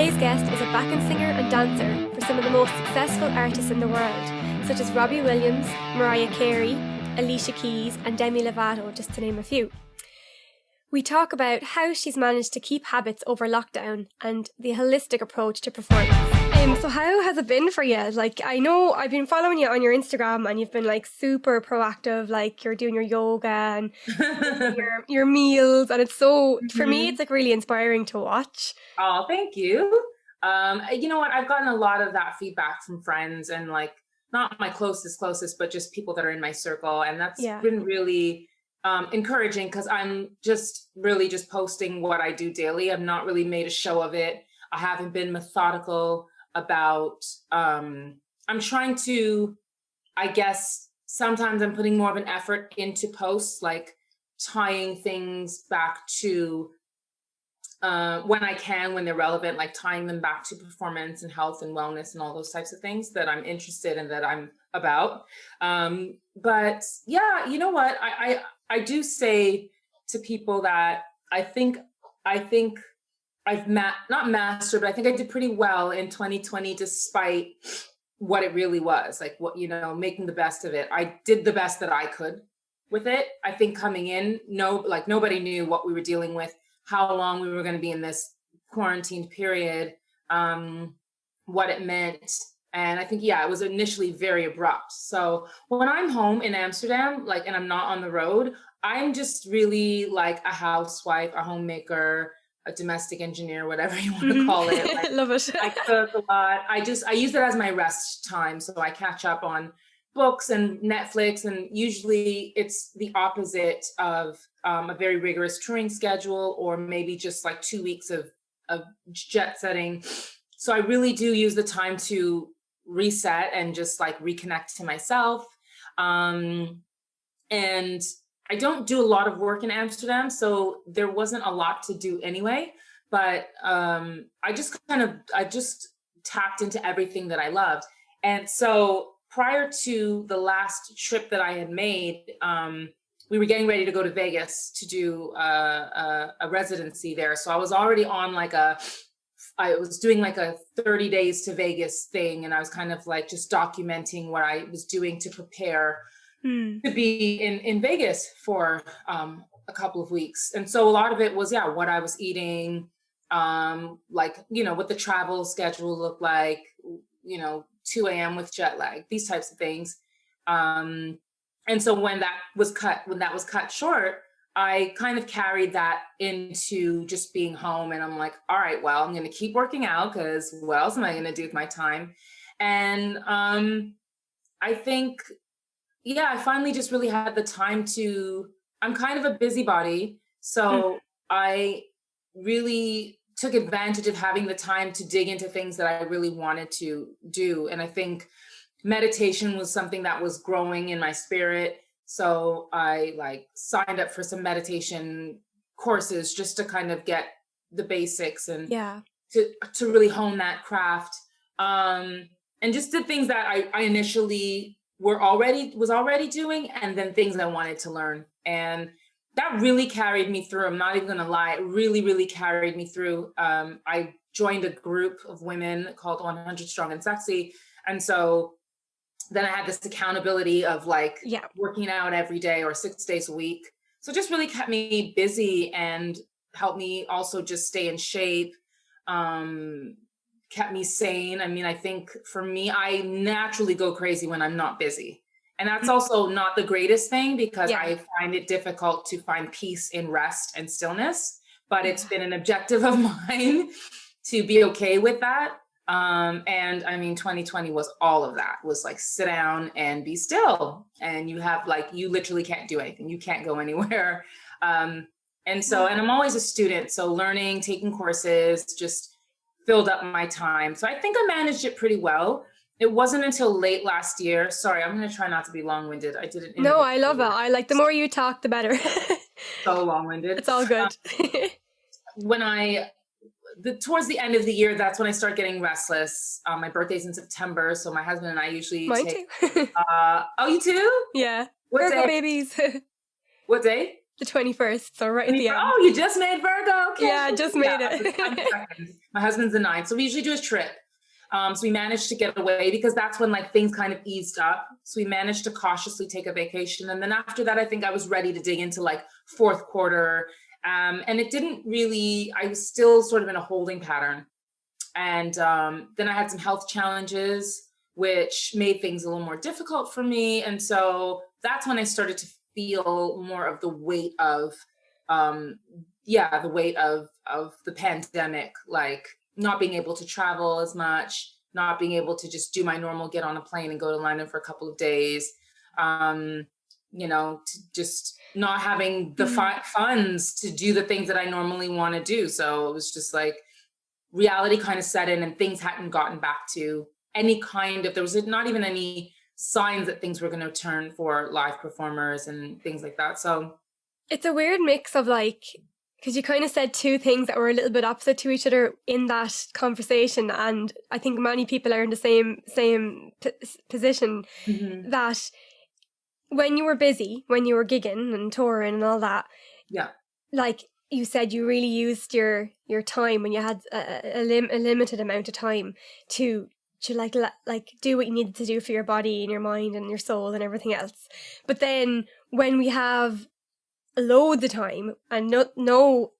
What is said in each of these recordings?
Today's guest is a backing singer and dancer for some of the most successful artists in the world, such as Robbie Williams, Mariah, Carey, Alicia and Demi Lovato, just to name a few. We talk about how she's managed to keep habits over lockdown and the holistic approach to performance. So how has it been for you? Like, I know I've been following you on your Instagram and you've been like super proactive, like you're doing your yoga and your meals, and it's so, for me, it's like really inspiring to watch. Oh, thank you. You know what? I've gotten a lot of that feedback from friends and like, not my closest, but just people that are in my circle. And that's been really encouraging because I'm just really just posting what I do daily. I've not really made a show of it. I haven't been methodical about, I'm trying to, I guess, sometimes I'm putting more of an effort into posts, like tying things back to when I can, when they're relevant, like tying them back to performance and health and wellness and all those types of things that I'm interested in, that I'm about. But yeah, you know what? I do say to people that I think I've not mastered, but I think I did pretty well in 2020, despite what it really was, like what, you know, making the best of it. I did the best that I could with it. I think coming in, nobody knew what we were dealing with, how long we were going to be in this quarantined period, what it meant. And I think, it was initially very abrupt. So when I'm home in Amsterdam, and I'm not on the road, I'm just really like a housewife, a homemaker, a domestic engineer, whatever you want to call it. Love it. I cook a lot. I use it as my rest time. So I catch up on books and Netflix, and usually it's the opposite of a very rigorous touring schedule, or maybe just like 2 weeks of jet setting. So I really do use the time to reset and just like reconnect to myself. And I don't do a lot of work in Amsterdam, so there wasn't a lot to do anyway, but I just tapped into everything that I loved. And so prior to the last trip that I had made, we were getting ready to go to Vegas to do a residency there. So I was already on I was doing like a 30 days to Vegas thing. And I was kind of like just documenting what I was doing to prepare to be in Vegas for a couple of weeks. And so a lot of it was, what I was eating, what the travel schedule looked like, 2 a.m. with jet lag, these types of things. And so when that was cut short, I kind of carried that into just being home. And I'm like, all right, well, I'm going to keep working out because what else am I going to do with my time? And I think, I finally just really had the time I'm kind of a busybody. So I really took advantage of having the time to dig into things that I really wanted to do. And I think meditation was something that was growing in my spirit. So I signed up for some meditation courses just to kind of get the basics and to really hone that craft. And just did things that I initially was already doing, and then things I wanted to learn. And that really carried me through. I'm not even going to lie. It really, really carried me through. I joined a group of women called 100 Strong and Sexy. And so then I had this accountability of working out every day or 6 days a week. So just really kept me busy and helped me also just stay in shape, kept me sane. I mean, I think for me, I naturally go crazy when I'm not busy. And that's also not the greatest thing because I find it difficult to find peace in rest and stillness, but it's been an objective of mine to be okay with that. And I mean, 2020 was all of that. It was like, sit down and be still. And you have you literally can't do anything. You can't go anywhere. And I'm always a student. So learning, taking courses, just filled up my time. So I think I managed it pretty well. It wasn't until late last year. Sorry, I'm going to try not to be long-winded. I did it. No, I love it. I like the more you talk, the better. So long-winded. It's all good. Towards the end of the year, that's when I start getting restless. My birthday's in September, so my husband and I usually Mine take. too. Oh, you too? Yeah. What Virgo day? babies. What day? The 21st, so right at the end. Oh, you just made Virgo? Okay. Yeah, just made it. I'm second. My husband's the 9th. So we usually do a trip. So we managed to get away because that's when like things kind of eased up. So we managed to cautiously take a vacation. And then after that, I think I was ready to dig into like fourth quarter. And it didn't really, I was still sort of in a holding pattern. And then I had some health challenges, which made things a little more difficult for me. And so that's when I started to feel more of the weight of, the weight of the pandemic, like not being able to travel as much, not being able to just do my normal, get on a plane and go to London for a couple of days, just not having the funds to do the things that I normally want to do. So it was just like reality kind of set in and things hadn't gotten back to any kind of, there was not even any signs that things were going to turn for live performers and things like that. So it's a weird mix of like, because you kind of said two things that were a little bit opposite to each other in that conversation, and I think many people are in the same position, that when you were busy, when you were gigging and touring and all that, like you said, you really used your time when you had a limited amount of time to like do what you needed to do for your body and your mind and your soul and everything else. But then when we have loads of time and no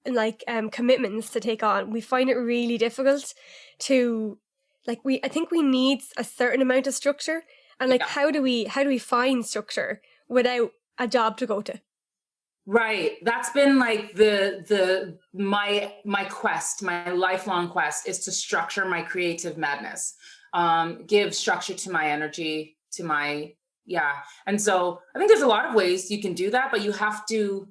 commitments to take on, we find it really difficult to I think we need a certain amount of structure, and how do we find structure without a job to go to? Right. That's been like my quest, my lifelong quest, is to structure my creative madness, give structure to my energy, to my and so I think there's a lot of ways you can do that, but you have to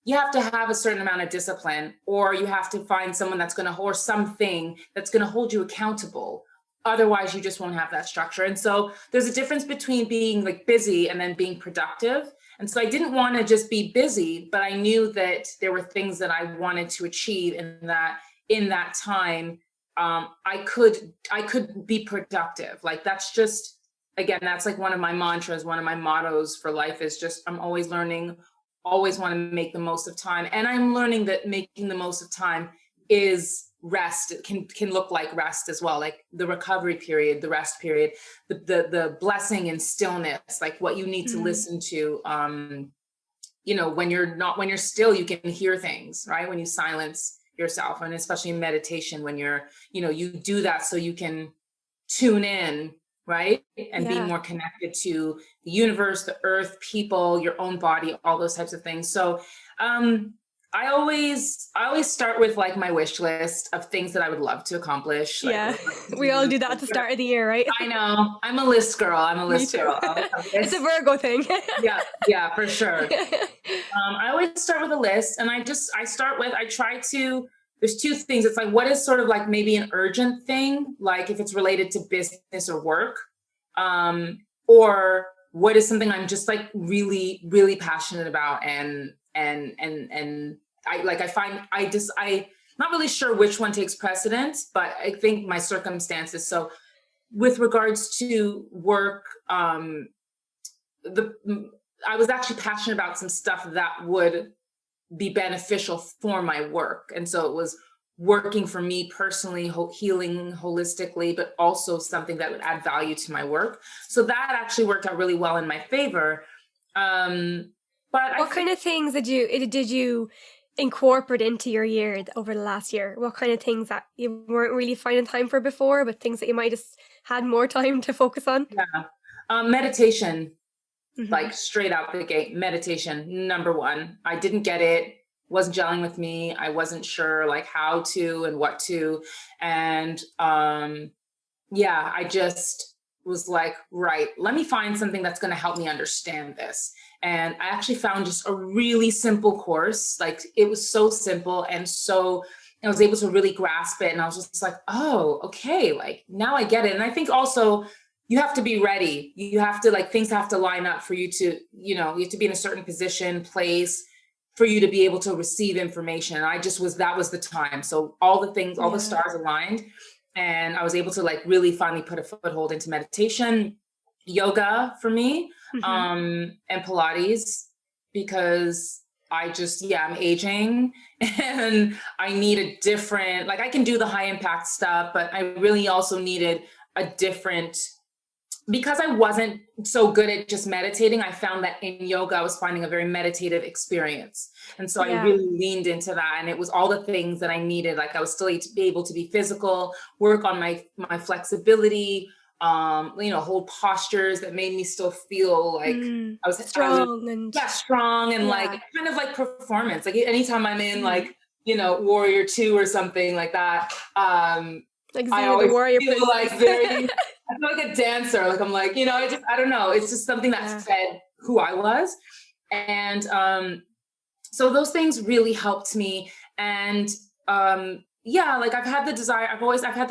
have a certain amount of discipline, or you have to find someone or something that's going to hold you accountable. Otherwise, you just won't have that structure. And so there's a difference between being like busy and then being productive. And so I didn't want to just be busy, but I knew that there were things that I wanted to achieve, and that in that time, I could be productive. Like that's just, again, that's like one of my mantras, one of my mottos for life is just, I'm always learning, always want to make the most of time. And I'm learning that making the most of time is rest. It can look like rest as well, like the recovery period, the rest period, the blessing and stillness, like what you need to listen to. When you're still, you can hear things, right? When you silence yourself, and especially in meditation, when you're, you do that so you can tune in, right? And be more connected to the universe, the earth, people, your own body, all those types of things. So I always start with like my wish list of things that I would love to accomplish. We all do that at the start of the year, right? I know. I'm a list girl. Girl. It's a Virgo thing. yeah, for sure. I always start with a list, and there's two things. It's like, what is sort of like maybe an urgent thing, like if it's related to business or work, or what is something I'm just like really, really passionate about, and I'm not really sure which one takes precedence, but I think my circumstances. So with regards to work, I was actually passionate about some stuff that would be beneficial for my work. And so it was working for me personally, healing holistically, but also something that would add value to my work. So that actually worked out really well in my favor. But what kind of things did you incorporate into your year over the last year? What kind of things that you weren't really finding time for before, but things that you might have had more time to focus on? Meditation. Like straight out the gate, meditation, number one. I didn't get it, wasn't gelling with me. I wasn't sure like how to and what to. And I just was like, right, let me find something that's going to help me understand this. And I actually found just a really simple course. Like it was so simple, and so I was able to really grasp it. And I was just like, oh, okay, like now I get it. And I think also, you have to be ready. You have to things have to line up for you to, you have to be in a certain position, place for you to be able to receive information. And that was the time. So all the stars aligned, and I was able to really finally put a foothold into meditation, yoga for me, and Pilates, because I'm aging and I need a different, like I can do the high impact stuff, but I really also needed a different, because I wasn't so good at just meditating, I found that in yoga, I was finding a very meditative experience. And so I really leaned into that. And it was all the things that I needed. Like I was still able to be physical, work on my flexibility, hold postures that made me still feel like I was strong and like kind of like performance. Like anytime I'm in like, Warrior 2 or something like that, like I always the warrior feel like very, I feel like a dancer. Like I'm like, I don't know. It's just something that fed who I was. And so those things really helped me. And like I've had this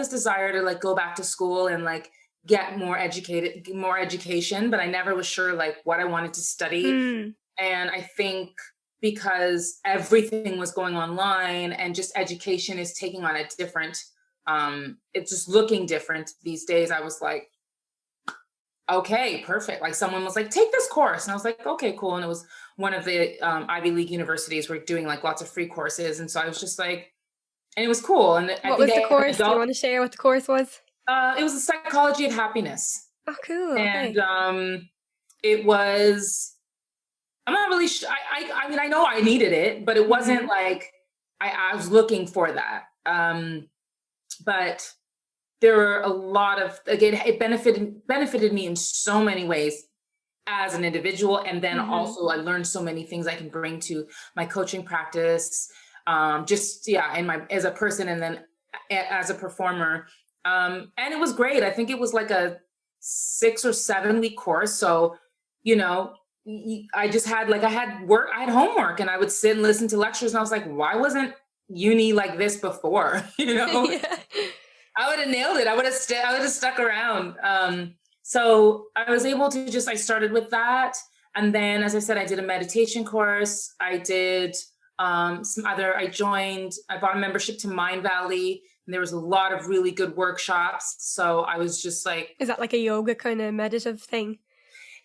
desire to like go back to school and like get more education, but I never was sure like what I wanted to study. And I think because everything was going online and just education is taking on a different, it's just looking different these days. I was like, okay, perfect. Like someone was like, take this course. And I was like, okay, cool. And it was one of the Ivy League universities were doing like lots of free courses. And so I was just like, and it was cool. And what was the course? Do you want to share what the course was? It was the psychology of happiness. Oh, cool. And it was, I'm not really sure. I mean, I know I needed it, but it wasn't like I was looking for that. But there were a lot of, again, it benefited me in so many ways as an individual. And then also I learned so many things I can bring to my coaching practice, as a person and then as a performer. And it was great. I think it was like a 6 or 7 week course. So, I just had I had homework and I would sit and listen to lectures and I was like, why wasn't uni like this before? I would have nailed it. I would have stuck around. So I was able to I started with that. And then, as I said, I did a meditation course. I did I bought a membership to Mind Valley. And there was a lot of really good workshops. So I was just like... Is that like a yoga kind of meditative thing?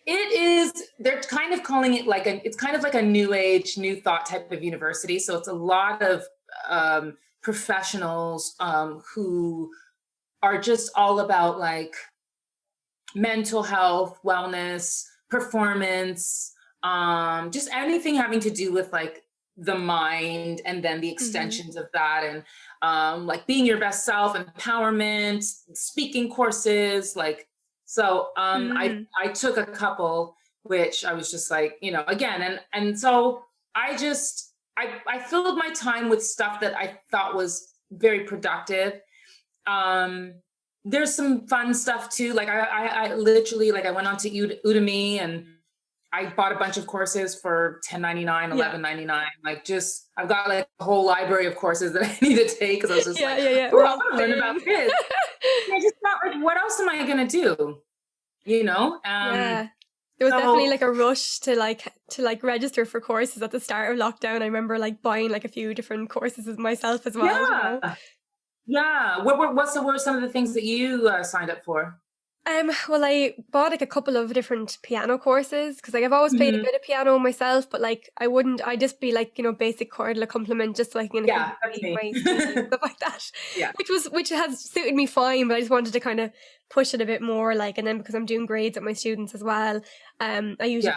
It is. They're kind of calling it it's kind of like a new age, new thought type of university. So it's a lot of professionals who are just all about like mental health, wellness, performance, just anything having to do with like the mind and then the extensions of that, and like being your best self, empowerment, speaking courses, like, so I took a couple, which I was just like, again, and so I filled my time with stuff that I thought was very productive. There's some fun stuff too. Like I literally, like I went on to Udemy and I bought a bunch of courses for $10.99, $11.99. Like just, I've got like a whole library of courses that I need to take because I was just I want to learn about this. I just thought, like, what else am I going to do? There was definitely like a rush to register for courses at the start of lockdown. I remember like buying like a few different courses myself as well. Yeah. What were some of the things that you signed up for? Well, I bought like a couple of different piano courses because like I've always played a bit of piano myself, but like I'd just be like, basic chordal accompaniment, just like stuff like that. Yeah. Which has suited me fine, but I just wanted to kind of push it a bit more, like, and then because I'm doing grades with my students as well, I usually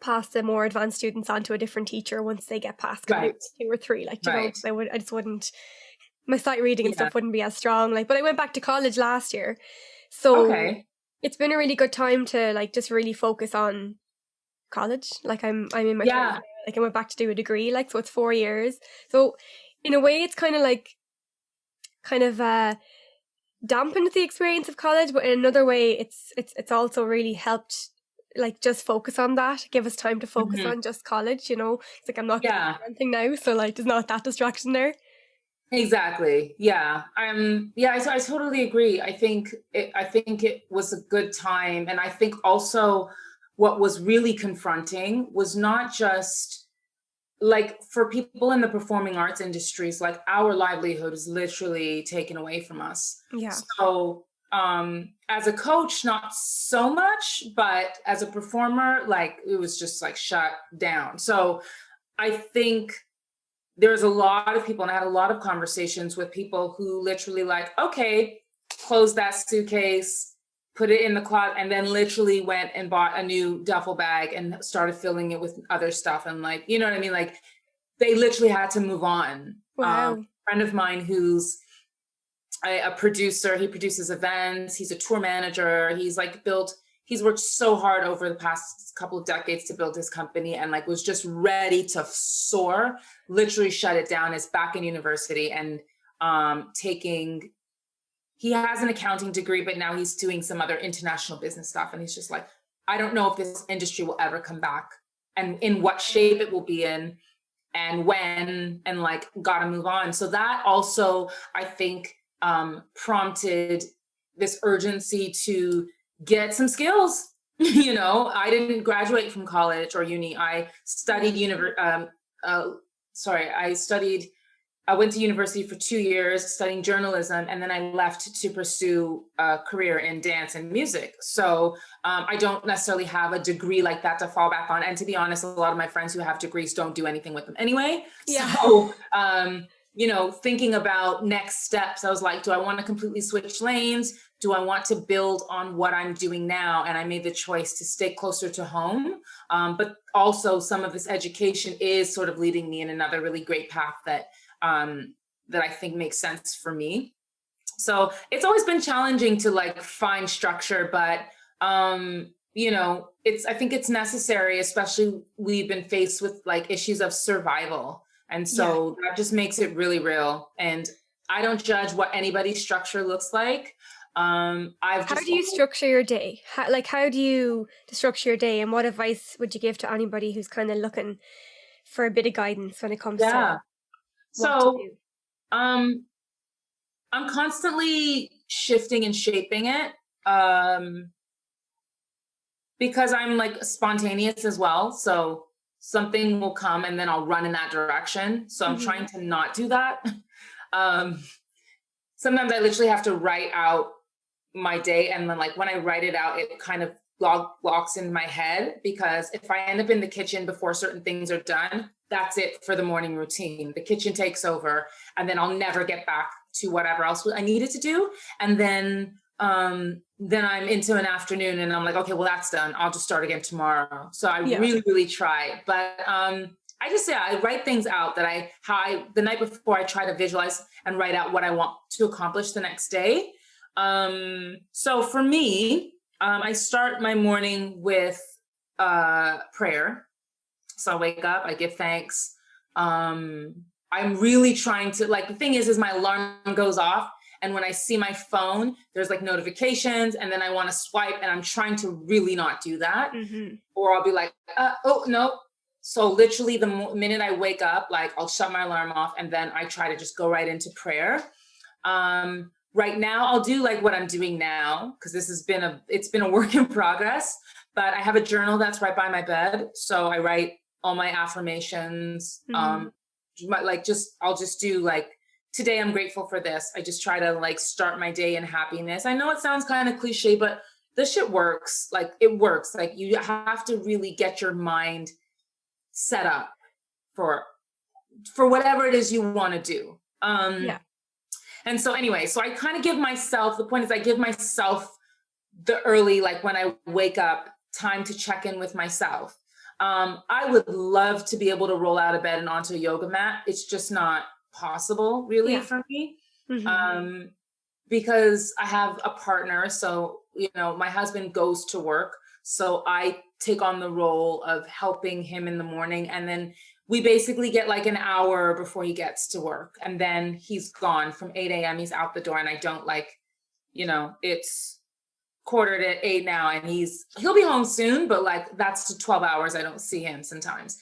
pass the more advanced students on to a different teacher once they get past 2 or 3, like, I just wouldn't, my sight reading and stuff wouldn't be as strong, like, but I went back to college last year. So it's been a really good time to like just really focus on college. Like I'm in my like I went back to do a degree, like, so it's 4 years. So in a way it's kind of dampened the experience of college, but in another way it's also really helped like just focus on that, give us time to focus on just college, It's like I'm not doing anything now, so like there's not that distraction there. Exactly. Yeah. I totally agree. I think it was a good time. And I think also what was really confronting was not just like for people in the performing arts industries, like our livelihood is literally taken away from us. Yeah. So as a coach, not so much, but as a performer, like it was just like shut down. So I think there's a lot of people, and I had a lot of conversations with people who literally like, okay, close that suitcase, put it in the closet, and then literally went and bought a new duffel bag and started filling it with other stuff. And like, you know what I mean? Like they literally had to move on. Wow. A friend of mine who's a producer, he produces events, he's a tour manager, he's worked so hard over the past couple of decades to build his company, and like was just ready to soar, literally shut it down, is back in university and he has an accounting degree, but now he's doing some other international business stuff. And he's just like, I don't know if this industry will ever come back and in what shape it will be in and when, and like gotta move on. So that also, I think, prompted this urgency to get some skills. You know, I didn't graduate from college or uni. I studied I went to university for 2 years studying journalism, and then I left to pursue a career in dance and music. So I don't necessarily have a degree like that to fall back on. And to be honest, a lot of my friends who have degrees don't do anything with them anyway. Yeah. So, you know, thinking about next steps, I was like, do I want to completely switch lanes? Do I want to build on what I'm doing now? And I made the choice to stay closer to home. But also some of this education is sort of leading me in another really great path that I think makes sense for me. So it's always been challenging to like find structure, but you know, I think it's necessary, especially we've been faced with like issues of survival. And so that just makes it really real. And I don't judge what anybody's structure looks like. How do you structure your day? How do you structure your day, and what advice would you give to anybody who's kind of looking for a bit of guidance when it comes to so I'm constantly shifting and shaping it because I'm like spontaneous as well. So something will come and then I'll run in that direction. So I'm trying to not do that. Sometimes I literally have to write out my day, and then like when I write it out, it kind of blocks in my head, because if I end up in the kitchen before certain things are done, that's it for the morning routine. The kitchen takes over, and then I'll never get back to whatever else I needed to do. And then I'm into an afternoon and I'm like, okay, well that's done. I'll just start again tomorrow. So I really, really try. But I write things out that the night before I try to visualize and write out what I want to accomplish the next day. So for me, I start my morning with prayer. So I wake up, I give thanks. I'm really trying to, like, the thing is my alarm goes off, and when I see my phone, there's like notifications, and then I want to swipe, and I'm trying to really not do that. Or I'll be like, oh, no. So literally the minute I wake up, like I'll shut my alarm off, and then I try to just go right into prayer. Right now, I'll do like what I'm doing now, because this has been it's been a work in progress, but I have a journal that's right by my bed. So I write all my affirmations. I'll just do like, today I'm grateful for this. I just try to like start my day in happiness. I know it sounds kind of cliche, but this shit works. Like it works. Like you have to really get your mind set up for whatever it is you want to do. And so anyway, so I kind of give myself, the point is I give myself the early, like when I wake up, time to check in with myself. I would love to be able to roll out of bed and onto a yoga mat. It's just not possible really for me. Because I have a partner. So, you know, my husband goes to work. So I take on the role of helping him in the morning. And then we basically get like an hour before he gets to work. And then he's gone from 8 a.m. He's out the door, and I don't like, you know, it's 7:45 now, and he'll be home soon, but like that's to 12 hours. I don't see him sometimes.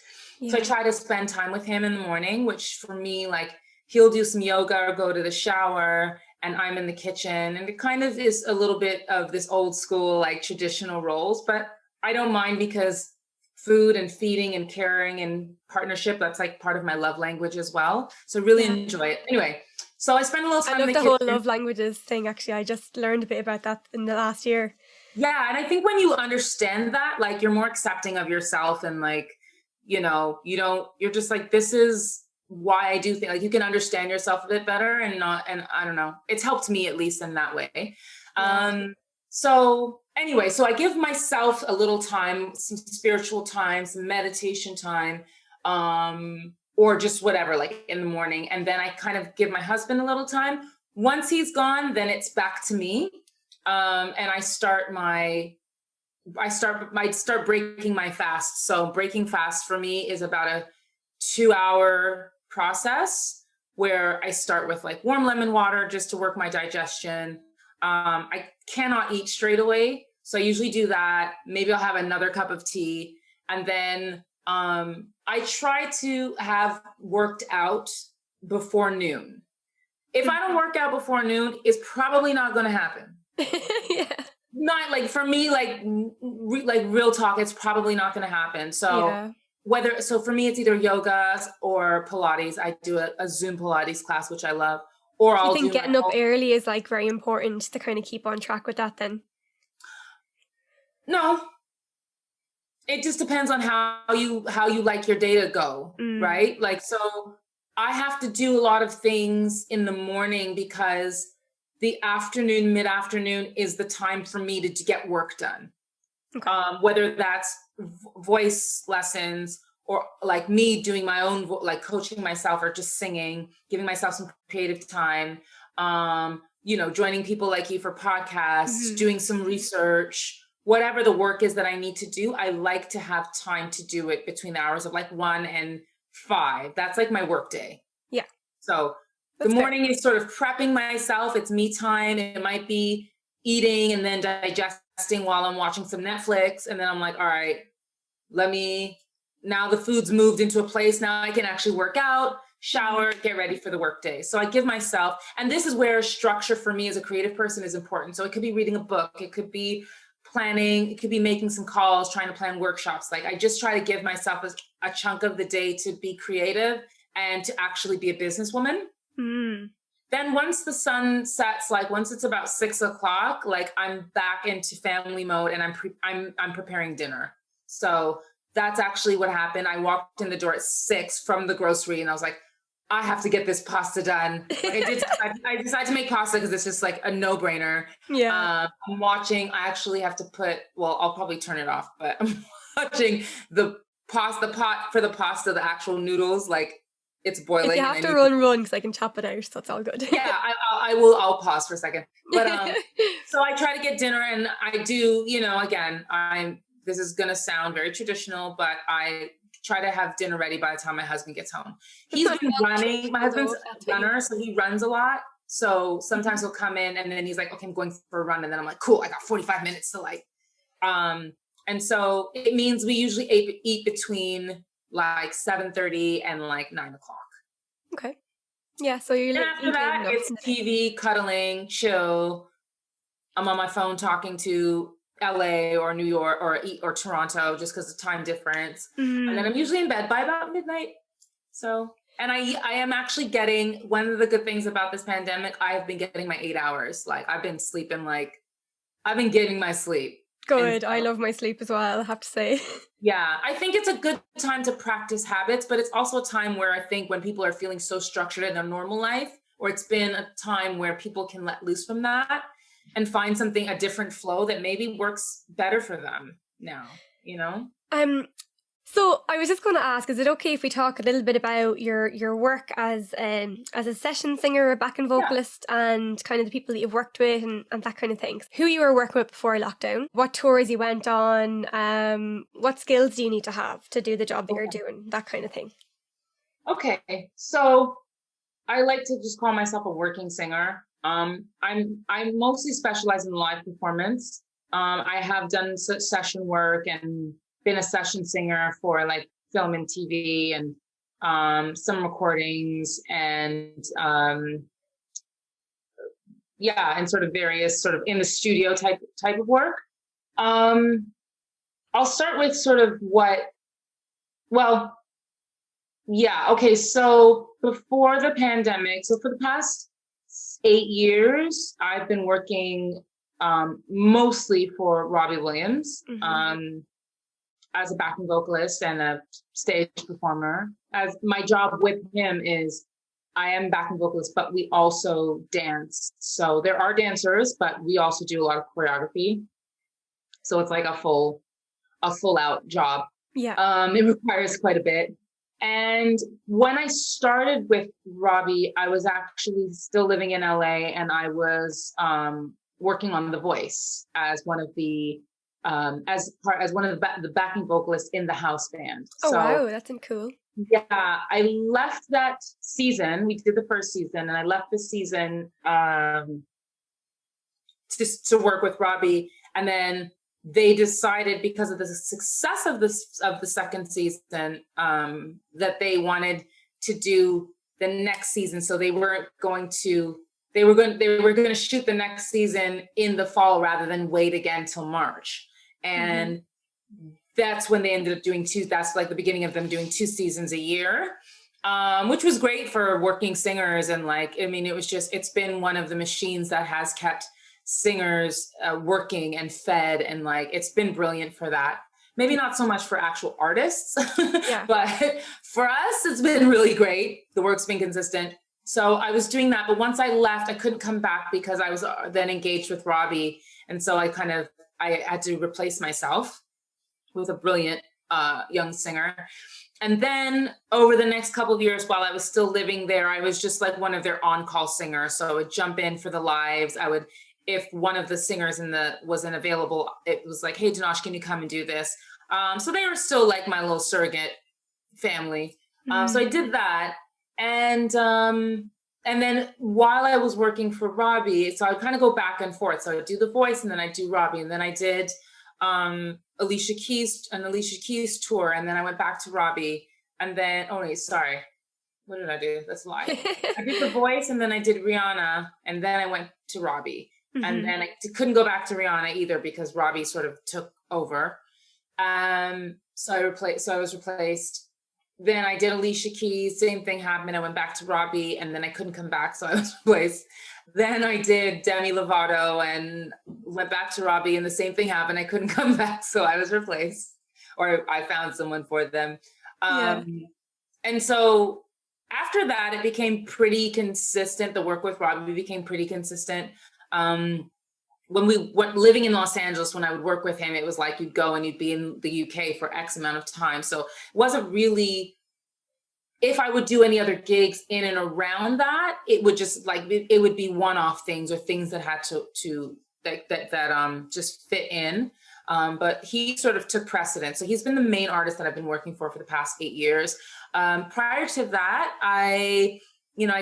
So I try to spend time with him in the morning, which for me, like he'll do some yoga or go to the shower, and I'm in the kitchen. And it kind of is a little bit of this old school, like traditional roles, but I don't mind, because food and feeding and caring and partnership, that's like part of my love language as well. So really enjoy it. Anyway, So I spend a little time I in love the the kitchen. whole love languages thing, actually. I just learned a bit about that in the last year. Yeah, and I think when you understand that, like, you're more accepting of yourself, and like, you're just like, this is why I do things. Like, you can understand yourself a bit better, and I don't know. It's helped me, at least in that way. Yeah. So anyway, so I give myself a little time, some spiritual time, some meditation time, or just whatever, like in the morning. And then I kind of give my husband a little time. Once he's gone, then it's back to me. And I start breaking my fast. So breaking fast for me is about a 2-hour process where I start with like warm lemon water just to work my digestion. I cannot eat straight away. So I usually do that. Maybe I'll have another cup of tea. And then I try to have worked out before noon. If I don't work out before noon, it's probably not going to happen. Yeah. Not like, for me, like real talk, it's probably not going to happen. So so for me, it's either yoga or Pilates. I do a Zoom Pilates class, which I love. Or I think getting up early is like very important to kind of keep on track with that then. No, it just depends on how you like your day to go, right? Like, so I have to do a lot of things in the morning because the afternoon, mid-afternoon is the time for me to get work done. Okay. Whether that's voice lessons or like me doing my own, like coaching myself, or just singing, giving myself some creative time, joining people like you for podcasts, doing some research, whatever the work is that I need to do. I like to have time to do it between the hours of like 1 and 5. That's like my work day. Yeah. So the morning is sort of prepping myself. It's me time. It might be eating and then digesting while I'm watching some Netflix. And then I'm like, all right, now the food's moved into a place. Now I can actually work out, shower, get ready for the workday. So I give myself, and this is where structure for me as a creative person is important. So it could be reading a book. It could be planning. It could be making some calls, trying to plan workshops. Like, I just try to give myself a chunk of the day to be creative and to actually be a businesswoman. Then once the sun sets, like once it's about 6 o'clock, like I'm back into family mode, and I'm preparing dinner. So that's actually what happened. I walked in the door at 6 from the grocery, and I was like, I have to get this pasta done. Like, I decided to make pasta because it's just like a no-brainer. Yeah. I'm watching. I actually have to I'll probably turn it off, but I'm watching the pot for the pasta, the actual noodles, like it's boiling. If you have to run because I can chop it out, so it's all good. Yeah, I will. I'll pause for a second. But so I try to get dinner, and I do. Again, this is gonna sound very traditional, but I try to have dinner ready by the time my husband gets home. He's been running. My husband's a runner, so he runs a lot. So sometimes he'll come in, and then he's like, "Okay, I'm going for a run," and then I'm like, "Cool, I got 45 minutes to like." And so it means we usually eat between like 7:30 and like 9 o'clock. Okay. Yeah. So you're like, after that, it's TV, cuddling, chill. I'm on my phone talking to LA or New York or Toronto, just because of time difference. And then I'm usually in bed by about midnight. So, and I am actually getting, one of the good things about this pandemic, I have been getting my 8 hours. Like, I've been sleeping, I've been getting my sleep. Good. I love my sleep as well, I have to say. Yeah, I think it's a good time to practice habits, but it's also a time where I think when people are feeling so structured in their normal life, or it's been a time where people can let loose from that and find a different flow that maybe works better for them now, So I was just going to ask, is it okay if we talk a little bit about your work as a session singer, a backing vocalist, and kind of the people that you've worked with and that kind of thing? Who you were working with before lockdown, what tours you went on, what skills do you need to have to do the job that you're doing, that kind of thing. Okay, so I like to just call myself a working singer. I'm mostly specialized in live performance. I have done session work and been a session singer for like film and TV and some recordings and and sort of various sort of in the studio type of work. I'll start with sort of so before the pandemic, so for the past 8 years, I've been working mostly for Robbie Williams as a backing vocalist and a stage performer. As my job with him is, I am backing vocalist, but we also dance. So there are dancers, but we also do a lot of choreography. So it's like a full out job. Yeah. It requires quite a bit. And when I started with Robbie, I was actually still living in LA, and I was working on The Voice as one of the the backing vocalists in the house band. Oh, so, wow, that's cool. Yeah, I left that season. We did the first season, and I left the season to work with Robbie, and then they decided, because of the success of the second season, that they wanted to do the next season. So they were going to shoot the next season in the fall rather than wait again till March. And that's when they ended up doing that's like the beginning of them doing 2 seasons a year, which was great for working singers. And like, I mean, it's been one of the machines that has kept singers working and fed, and like it's been brilliant for that. Maybe not so much for actual artists, but for us it's been really great. The work's been consistent. So I was doing that, but once I left, I couldn't come back because I was then engaged with Robbie, and so I had to replace myself with a brilliant young singer. And then over the next couple of years, while I was still living there, I was just like one of their on-call singers. So I would jump in for the lives. If one of the singers wasn't available, it was like, hey, Denosh, can you come and do this? So they were still like my little surrogate family. So I did that. And then while I was working for Robbie, so I kind of go back and forth. So I do The Voice, and then I do Robbie, and then I did Alicia Keys tour, and then I went back to Robbie, and then what did I do? That's a lie. I did The Voice, and then I did Rihanna, and then I went to Robbie. And then I couldn't go back to Rihanna either because Robbie sort of took over. So I was replaced. Then I did Alicia Keys, same thing happened. I went back to Robbie, and then I couldn't come back, so I was replaced. Then I did Demi Lovato and went back to Robbie, and the same thing happened. I couldn't come back, so I was replaced, or I found someone for them. And so after that, it became pretty consistent. The work with Robbie became pretty consistent. When we went living in Los Angeles, when I would work with him, it was like you'd go and you'd be in the UK for X amount of time. So it wasn't really, if I would do any other gigs in and around that, it would just like, it would be one-off things or things that had that just fit in. But he sort of took precedence. So he's been the main artist that I've been working for the past 8 years. Prior to that, I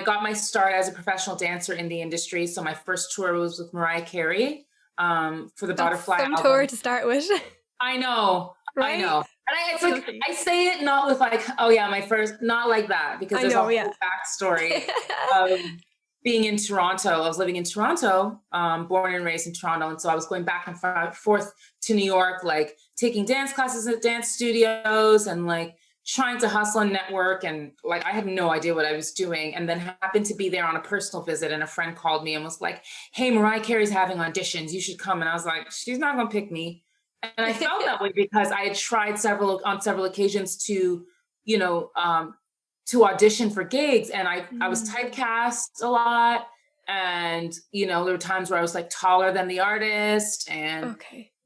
got my start as a professional dancer in the industry. So my first tour was with Mariah Carey for the Butterfly album. Some tour to start with. I know, right? I know. And it's like, I say it not with like, oh yeah, my first, not like that, because there's a whole backstory of being in Toronto. I was living in Toronto, born and raised in Toronto. And so I was going back and forth to New York, like taking dance classes at dance studios and like trying to hustle and network, and like I had no idea what I was doing, and then happened to be there on a personal visit, and a friend called me and was like, hey, Mariah Carey's having auditions, you should come. And I was like, she's not gonna pick me. And I felt that way because I had tried on several occasions to audition for gigs, and I was typecast a lot, and there were times where I was like taller than the artist, and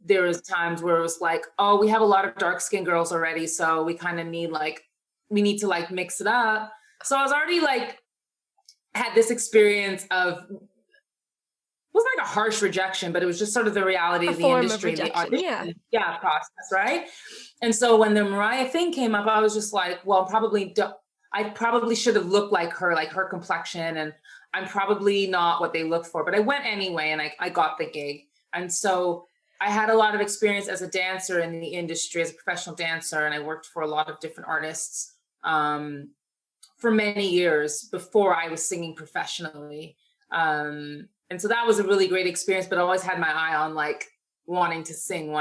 there was times where it was like, oh, we have a lot of dark skinned girls already, so we kind of need we need to mix it up. So I was already had this experience of, it wasn't like a harsh rejection, but it was just sort of the reality of the industry and the audition process, right? And so when the Mariah thing came up, I was just like, well, I probably should have looked like her complexion, and I'm probably not what they look for, but I went anyway, and I got the gig. And so I had a lot of experience as a dancer in the industry, as a professional dancer, and I worked for a lot of different artists for many years before I was singing professionally. And so that was a really great experience, but I always had my eye on wanting to sing.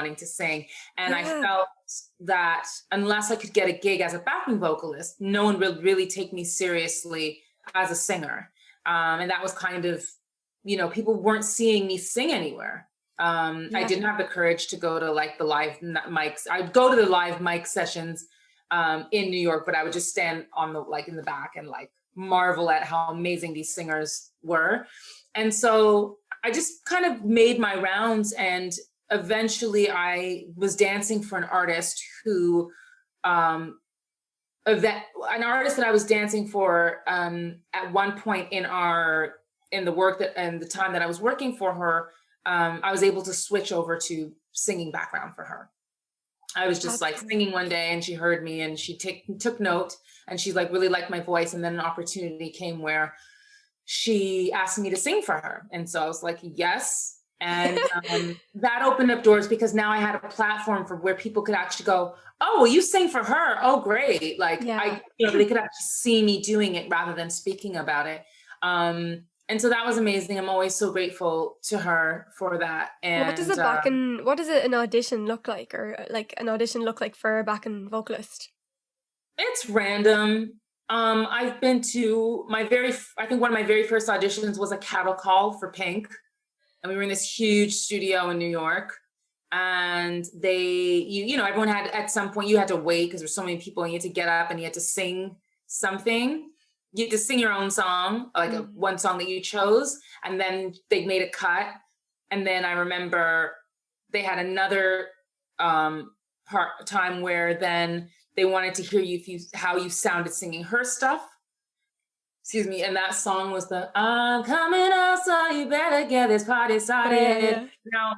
And I felt that unless I could get a gig as a backing vocalist, no one would really take me seriously as a singer. And that was kind of people weren't seeing me sing anywhere. I didn't have the courage to go to like the live mics. I'd go to the live mic sessions in New York, but I would just stand on the, like in the back and like marvel at how amazing these singers were. And so I just kind of made my rounds, and eventually I was dancing for an artist who, an artist that I was dancing for at one point in the work that, and the time that I was working for her, I was able to switch over to singing background for her. I was just like singing one day, and she heard me, and she took note, and she like really liked my voice. And then an opportunity came where she asked me to sing for her. And so I was like, yes. And that opened up doors, because now I had a platform for where people could actually go, oh, well, you sing for her. Oh, great. Like they could actually see me doing it rather than speaking about it. And so that was amazing. I'm always so grateful to her for that. And what does an audition look like, or like an audition look like for a backing vocalist? It's random. I've been to I think one of my very first auditions was a cattle call for Pink. And we were in this huge studio in New York. And everyone had, at some point you had to wait because there's so many people, and you had to get up and you had to sing something. You had to sing your own song, like one song that you chose, and then they made a cut. And then I remember they had another time where then they wanted to hear how you sounded singing her stuff. Excuse me. And that song was the "I'm coming out, so you better get this party started." Yeah. Now,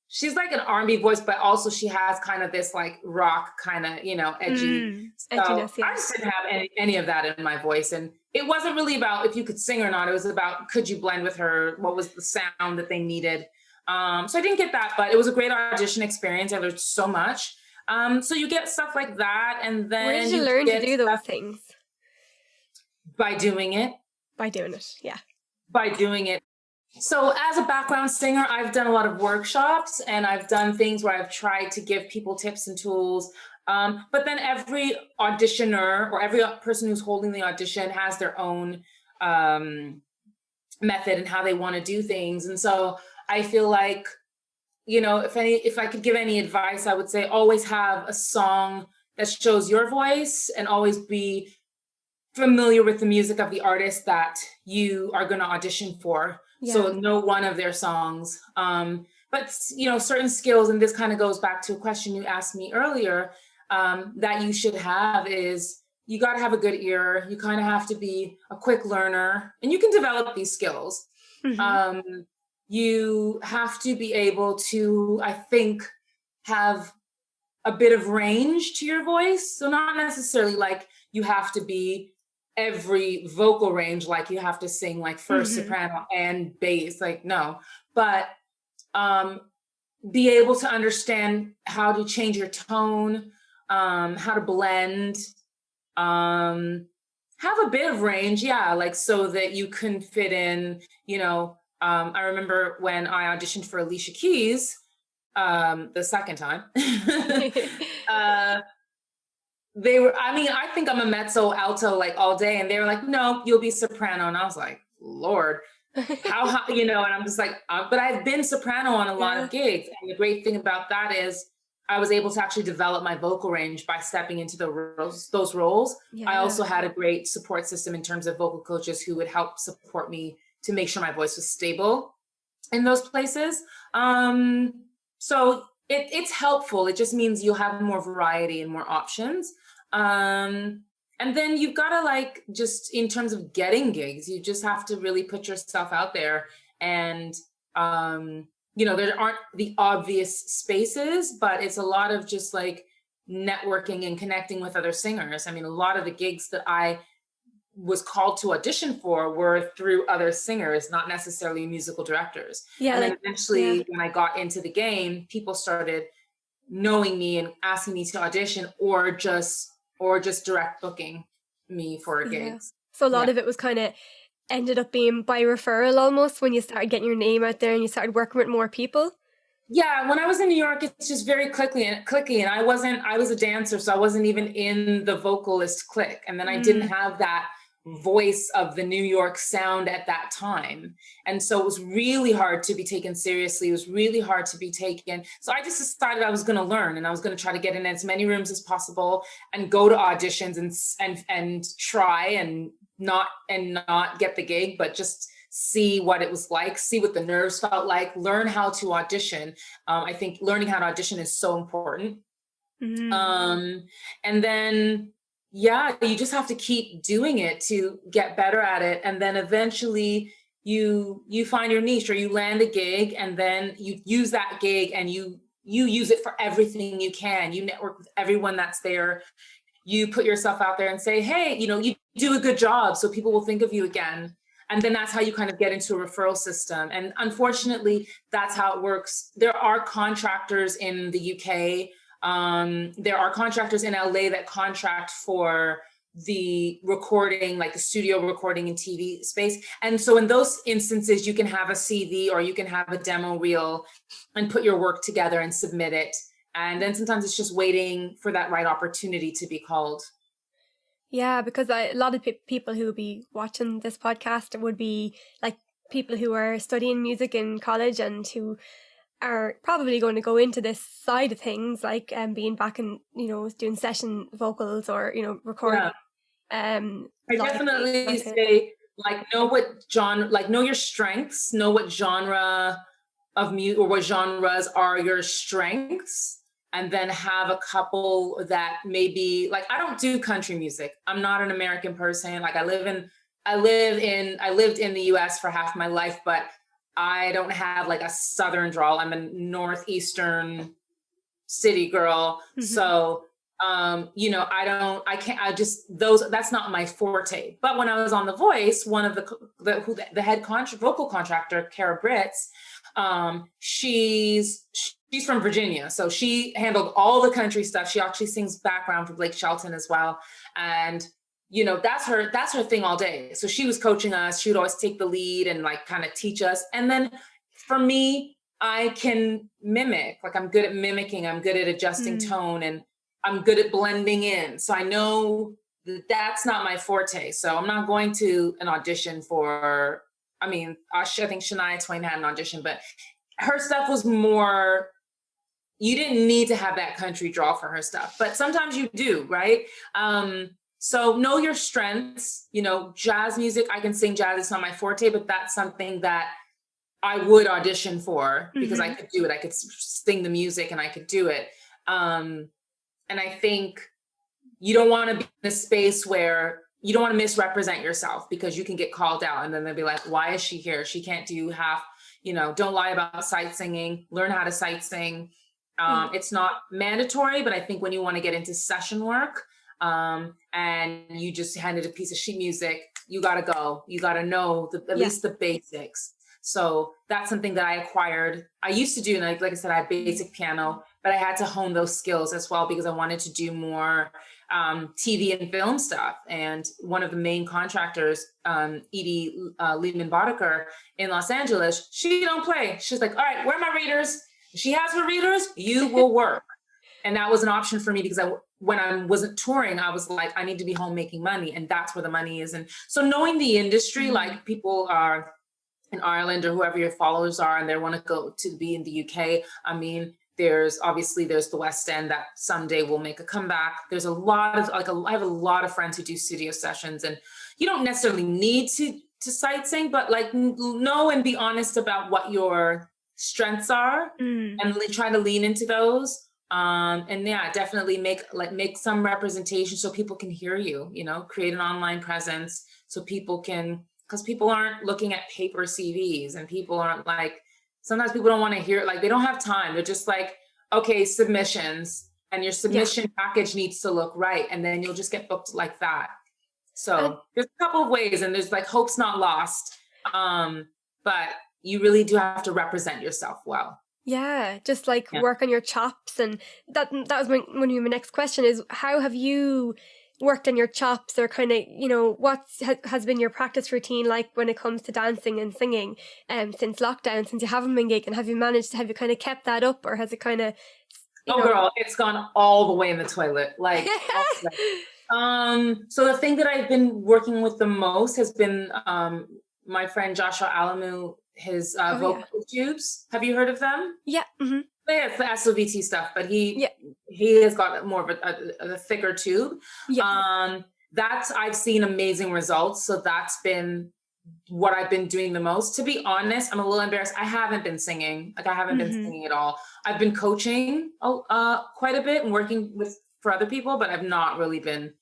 she's like an R&B voice, but also she has kind of this like rock kind of, edgy. So edginess, yeah. I just didn't have any of that in my voice. And it wasn't really about if you could sing or not. It was about, could you blend with her? What was the sound that they needed? So I didn't get that, but it was a great audition experience. I learned so much. So you get stuff like that. And then where did you learn to do those things? By doing it. By doing it, yeah. By doing it. So as a background singer, I've done a lot of workshops, and I've done things where I've tried to give people tips and tools. But then every auditioner or every person who's holding the audition has their own method and how they want to do things. And so I feel like, if I could give any advice, I would say always have a song that shows your voice, and always be familiar with the music of the artist that you are going to audition for. Yeah. So know one of their songs. But, certain skills, and this kind of goes back to a question you asked me earlier, that you should have is you got to have a good ear. You kind of have to be a quick learner, and you can develop these skills. Mm-hmm. You have to be able to, I think, have a bit of range to your voice. So not necessarily like you have to be every vocal range, like you have to sing like first soprano and bass, like no, but be able to understand how to change your tone, how to blend, have a bit of range, like so that you can fit in, I remember when I auditioned for Alicia Keys, the second time, I think I'm a mezzo alto like all day. And they were like, no, you'll be soprano. And I was like, Lord, how high, and I'm just like, but I've been soprano on a lot of gigs. And the great thing about that is I was able to actually develop my vocal range by stepping into those roles. Yeah. I also had a great support system in terms of vocal coaches who would help support me to make sure my voice was stable in those places. So it's helpful. It just means you'll have more variety and more options. And then you've got to just in terms of getting gigs, you just have to really put yourself out there. And, there aren't the obvious spaces, but it's a lot of just networking and connecting with other singers. I mean, a lot of the gigs that I was called to audition for were through other singers, not necessarily musical directors. Yeah, and then eventually when I got into the game, people started knowing me and asking me to audition or just direct booking me for gigs. So a lot of it was kind of ended up being by referral almost when you started getting your name out there and you started working with more people. Yeah, when I was in New York, it's just very clicky, and I was a dancer, so I wasn't even in the vocalist clique. And then I didn't have that voice of the New York sound at that time. And so it was really hard to be taken seriously. It was really hard to be taken. So I just decided I was going to learn, and I was going to try to get in as many rooms as possible and go to auditions and try and not get the gig, but just see what it was like, see what the nerves felt like, learn how to audition. I think learning how to audition is so important. And then, yeah, you just have to keep doing it to get better at it. And then eventually you find your niche, or you land a gig, and then you use that gig and you use it for everything you can. You network with everyone that's there. You put yourself out there and say, hey, you do a good job, so people will think of you again. And then that's how you kind of get into a referral system. And unfortunately, that's how it works. There are contractors in the UK. There are contractors in LA that contract for the recording, like the studio recording and TV space. And so in those instances, you can have a CV or you can have a demo reel and put your work together and submit it. And then sometimes it's just waiting for that right opportunity to be called. Yeah, because a lot of people who would be watching this podcast would be like people who are studying music in college and who are probably going to go into this side of things, like being back and doing session vocals or recording. Yeah. I definitely say know your strengths, know what genre of music or what genres are your strengths, and then have a couple that maybe, like, I don't do country music. I'm not an American person. Like I lived in the US for half my life, but I don't have like a Southern drawl. I'm a Northeastern city girl. Mm-hmm. So, that's not my forte. But when I was on The Voice, one of the head vocal contractor, Cara Britz, she's from Virginia. So she handled all the country stuff. She actually sings background for Blake Shelton as well. And that's her thing all day. So she was coaching us. She would always take the lead and like kind of teach us. And then for me, I can mimic, like I'm good at mimicking. I'm good at adjusting tone, and I'm good at blending in. So I know that's not my forte. So I'm not going to an audition for, I think Shania Twain had an audition, but her stuff was more, you didn't need to have that country draw for her stuff, but sometimes you do, right? So know your strengths. Jazz music, I can sing jazz. It's not my forte, but that's something that I would audition for because I could do it. I could sing the music and I could do it. And I think you don't want to be in a space where you don't want to misrepresent yourself, because you can get called out and then they'll be like, why is she here? She can't do half, don't lie about sight singing, learn how to sight sing. It's not mandatory, but I think when you want to get into session work, and you just handed a piece of sheet music, you got to go. You got to know at least the basics. So that's something that I acquired. I used to do, and like I said, I had basic piano, but I had to hone those skills as well because I wanted to do more TV and film stuff. And one of the main contractors, Edie Lehman Boddicker in Los Angeles, she don't play. She's like, all right, where are my readers? She has her readers, you will work. And that was an option for me because when I wasn't touring, I was like, I need to be home making money, and that's where the money is. And so knowing the industry, like people are in Ireland or whoever your followers are, and they want to go to be in the UK. There's the West End that someday will make a comeback. There's a lot of I have a lot of friends who do studio sessions, and you don't necessarily need to sight sing, but like know and be honest about what your strengths are and try to lean into those. And yeah, definitely make some representation so people can hear you, create an online presence so people can, because people aren't looking at paper CVs, and people aren't like, sometimes people don't want to hear it. Like they don't have time. They're just like, okay, submissions, and your submission package needs to look right. And then you'll just get booked like that. So there's a couple of ways, and there's like hope's not lost. But you really do have to represent yourself well. Yeah, just like work on your chops. And that was one of my next question is, how have you worked on your chops, or kind of, what has been your practice routine like when it comes to dancing and singing since lockdown, since you haven't been gigging? Have you kind of kept that up, or has it kind of... girl, it's gone all the way in the toilet. Like, So the thing that I've been working with the most has been my friend Joshua Alamu, his Oh yeah. vocal tubes. Have you heard of them? Yeah. Mm-hmm. Yeah, it's the SOVT stuff, but Yeah. he has got more of a thicker tube. Yes. That's I've seen amazing results. So that's been what I've been doing the most. To be honest, I'm a little embarrassed. I haven't been singing. Like I haven't been Mm-hmm. singing at all. I've been coaching quite a bit and working with for other people, but I've not really been.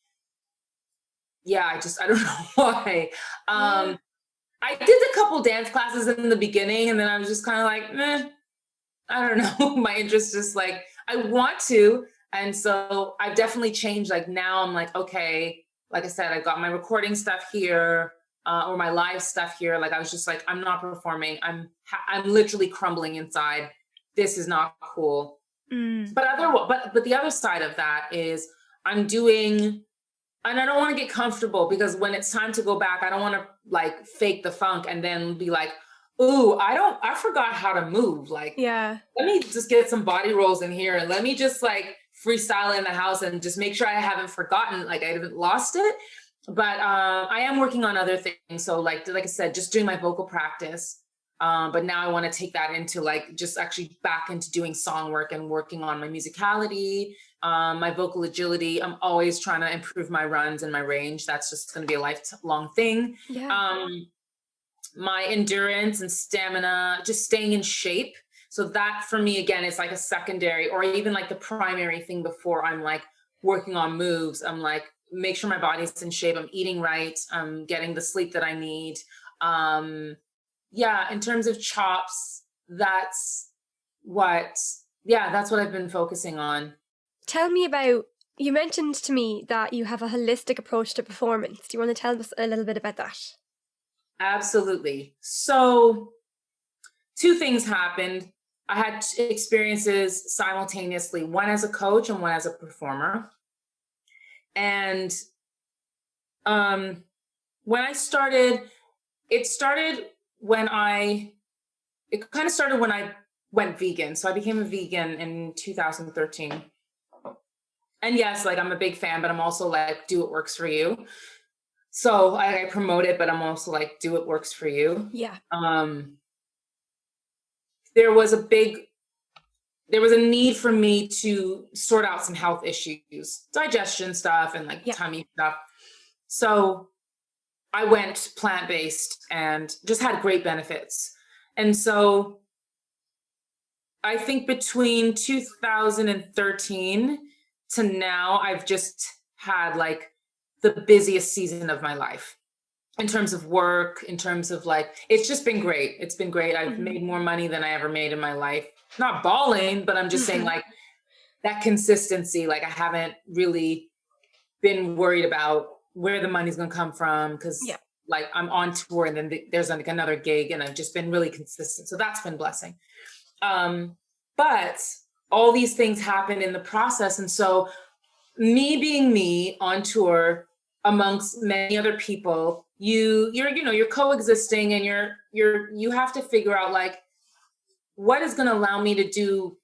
Yeah, I don't know why. Yeah. I did a couple dance classes in the beginning, and then I was just kind of like, meh, I don't know. My interest is like, I want to. And so I've definitely changed. Like now I'm like, okay, like I said, I've got my recording stuff here, or my live stuff here. Like I was just like, I'm not performing. I'm literally crumbling inside. This is not cool. Mm. But the other side of that is I'm doing, and I don't want to get comfortable because when it's time to go back, I don't want to like fake the funk and then be like, ooh, I forgot how to move. Like, Yeah. let me just get some body rolls in here and let me just like freestyle in the house and just make sure I haven't forgotten, like I haven't lost it. But I am working on other things. So like I said, just doing my vocal practice. But now I want to take that into like just actually back into doing song work and working on my musicality, my vocal agility. I'm always trying to improve my runs and my range. That's just going to be a lifelong thing. Yeah. My endurance and stamina, just staying in shape. So that for me, again, is like a secondary or even like the primary thing before I'm like working on moves. I'm like, make sure my body's in shape. I'm eating right. I'm getting the sleep that I need. Yeah, in terms of chops, that's what I've been focusing on. Tell me about, you mentioned to me that you have a holistic approach to performance. Do you want to tell us a little bit about that? Absolutely. So two things happened. I had experiences simultaneously, one as a coach and one as a performer. And when I started, it kind of started when I went vegan. So I became a vegan in 2013. And yes, like I'm a big fan, but I'm also like, do what works for you. So I promote it, but I'm also like, do what works for you. Yeah. There was a need for me to sort out some health issues, digestion stuff and like tummy stuff. So I went plant-based and just had great benefits. And so I think between 2013 to now, I've just had like the busiest season of my life in terms of work, in terms of like, it's just been great. It's been great. I've made more money than I ever made in my life. Not balling, but I'm just saying like that consistency, like I haven't really been worried about where the money's going to come from because like I'm on tour and then there's like another gig and I've just been really consistent. So that's been blessing. But all these things happen in the process. And so me being me on tour amongst many other people, you're coexisting and you have to figure out like, what is going to allow me to do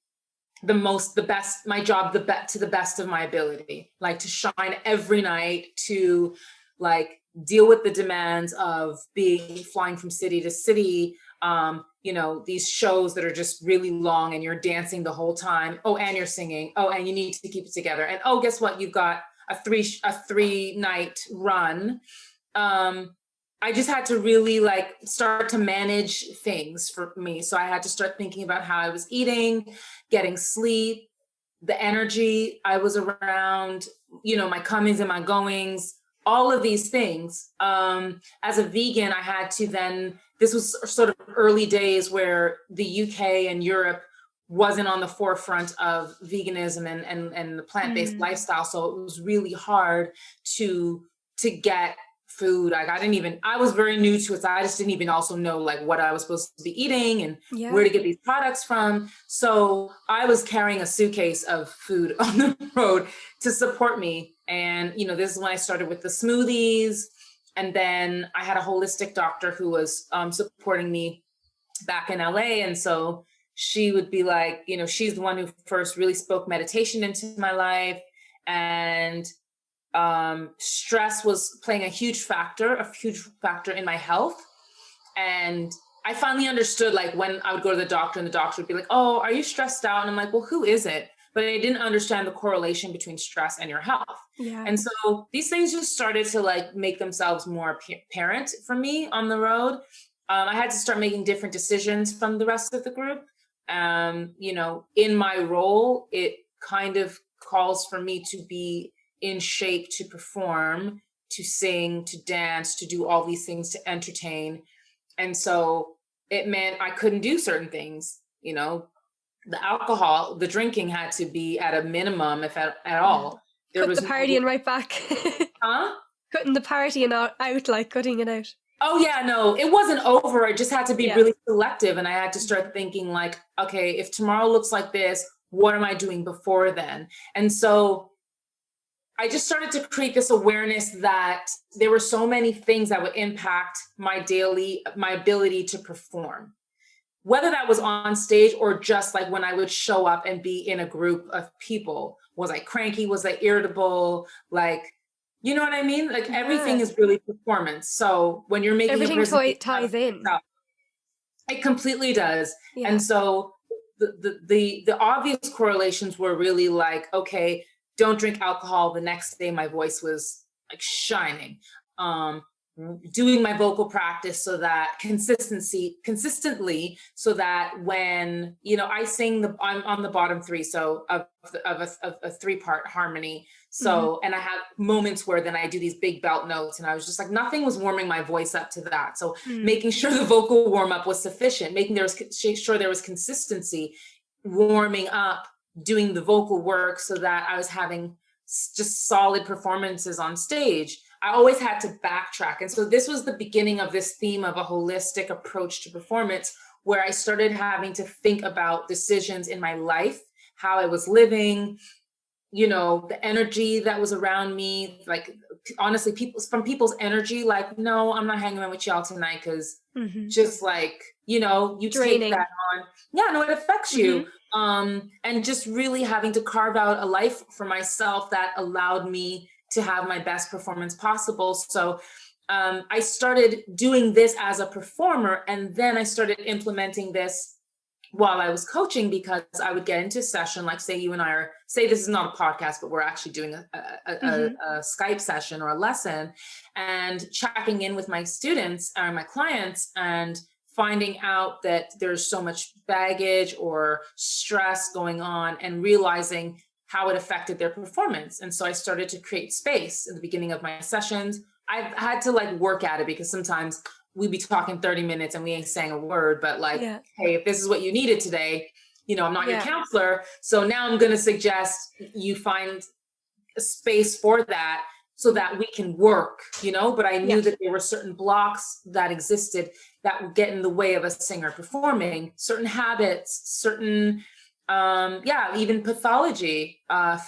the best, my job, to the best of my ability, like to shine every night, to like deal with the demands of flying from city to city, these shows that are just really long and you're dancing the whole time. Oh, and you're singing. Oh, and you need to keep it together. And oh, guess what? You've got a three night run. I just had to really like start to manage things for me. So I had to start thinking about how I was eating, getting sleep, the energy I was around, my comings and my goings, all of these things. As a vegan, I had to then, this was sort of early days where the UK and Europe wasn't on the forefront of veganism and the plant-based lifestyle. So it was really hard to get food. Like I was very new to it. So I just didn't even also know like what I was supposed to be eating and where to get these products from. So I was carrying a suitcase of food on the road to support me. And, this is when I started with the smoothies. And then I had a holistic doctor who was supporting me back in LA. And so she would be like, she's the one who first really spoke meditation into my life. And stress was playing a huge factor in my health. And I finally understood, like, when I would go to the doctor and the doctor would be like, oh, are you stressed out? And I'm like, well, who isn't? But I didn't understand the correlation between stress and your health. Yeah. And so these things just started to like make themselves more apparent for me on the road. I had to start making different decisions from the rest of the group. You know, in my role, it kind of calls for me to be in shape to perform, to sing, to dance, to do all these things, to entertain. And so it meant I couldn't do certain things, you know, the alcohol, the drinking had to be at a minimum, if at all. There was the partying right back. Huh? Cutting the partying out, like cutting it out. Oh yeah, no, it wasn't over. I just had to be really selective. And I had to start thinking like, okay, if tomorrow looks like this, what am I doing before then? And so I just started to create this awareness that there were so many things that would impact my ability to perform, whether that was on stage or just like when I would show up and be in a group of people. Was I cranky? Was I irritable? Like, you know what I mean? Like everything is really performance. So when you're making everything ties in. It completely does. Yeah. And so the obvious correlations were really like, okay, don't drink alcohol. The next day, my voice was like shining. Doing my vocal practice so that consistently, so that when, you know, I sing I'm on the bottom three, so of a 3-part harmony. So, and I have moments where then I do these big belt notes, and I was just like, nothing was warming my voice up to that. So making sure the vocal warm up was sufficient, sure there was consistency, warming up, doing the vocal work so that I was having just solid performances on stage. I always had to backtrack. And so this was the beginning of this theme of a holistic approach to performance, where I started having to think about decisions in my life, how I was living, you know, the energy that was around me. Like, honestly, people's energy, like, no, I'm not hanging out with y'all tonight because just like, you know, you draining. Take that on. Yeah, no, it affects you. And just really having to carve out a life for myself that allowed me to have my best performance possible. So I started doing this as a performer, and then I started implementing this while I was coaching, because I would get into a session, like say you and I are, say this is not a podcast, but we're actually doing a Skype session or a lesson, and checking in with my students or my clients and finding out that there's so much baggage or stress going on, and realizing how it affected their performance. And so I started to create space at the beginning of my sessions. I've had to like work at it, because sometimes we'd be talking 30 minutes and we ain't saying a word, but like, hey, if this is what you needed today, you know, I'm not your counselor. So now I'm going to suggest you find a space for that so that we can work, you know, but I knew that there were certain blocks that existed that would get in the way of a singer performing, certain habits, certain even pathology,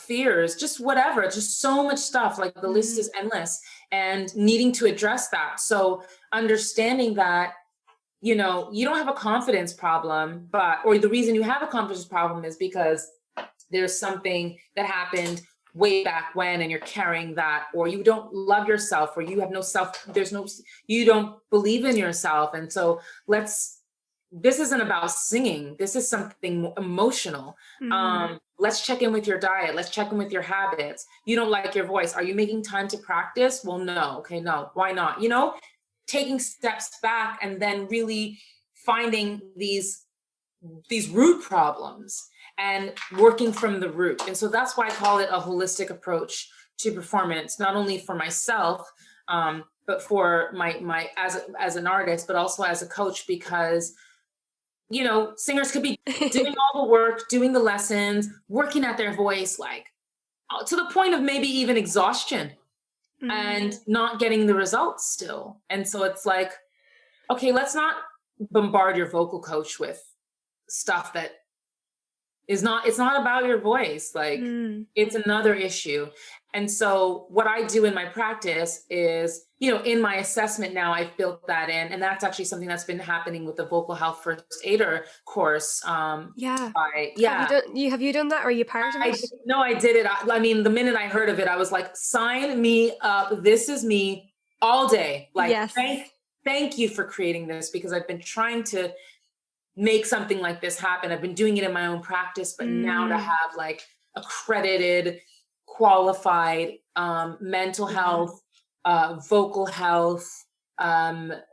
fears, just whatever, just so much stuff, like the list is endless, and needing to address that. So understanding that, you know, you don't have a confidence problem, or the reason you have a confidence problem is because there's something that happened way back when, and you're carrying that, or you don't love yourself, or you have you don't believe in yourself. And so this isn't about singing. This is something emotional. Let's check in with your diet. Let's check in with your habits. You don't like your voice. Are you making time to practice? Well, no. Okay, no. Why not? You know, taking steps back and then really finding these root problems and working from the root. And so that's why I call it a holistic approach to performance, not only for myself, but for my as an artist, but also as a coach, because you know, singers could be doing all the work, doing the lessons, working at their voice, like to the point of maybe even exhaustion, and not getting the results still. And so it's like, okay, let's not bombard your vocal coach with stuff that it's not about your voice. Like it's another issue. And so what I do in my practice is, in my assessment now, I've built that in. And that's actually something that's been happening with the vocal health first aider course. Yeah. Yeah. Have you done that? Or are you part of it? No, I did it. I mean, the minute I heard of it, I was like, sign me up. This is me all day. Like, yes. Thank you for creating this, because I've been trying to make something like this happen. I've been doing it in my own practice, but now to have like accredited, qualified mental health, vocal health,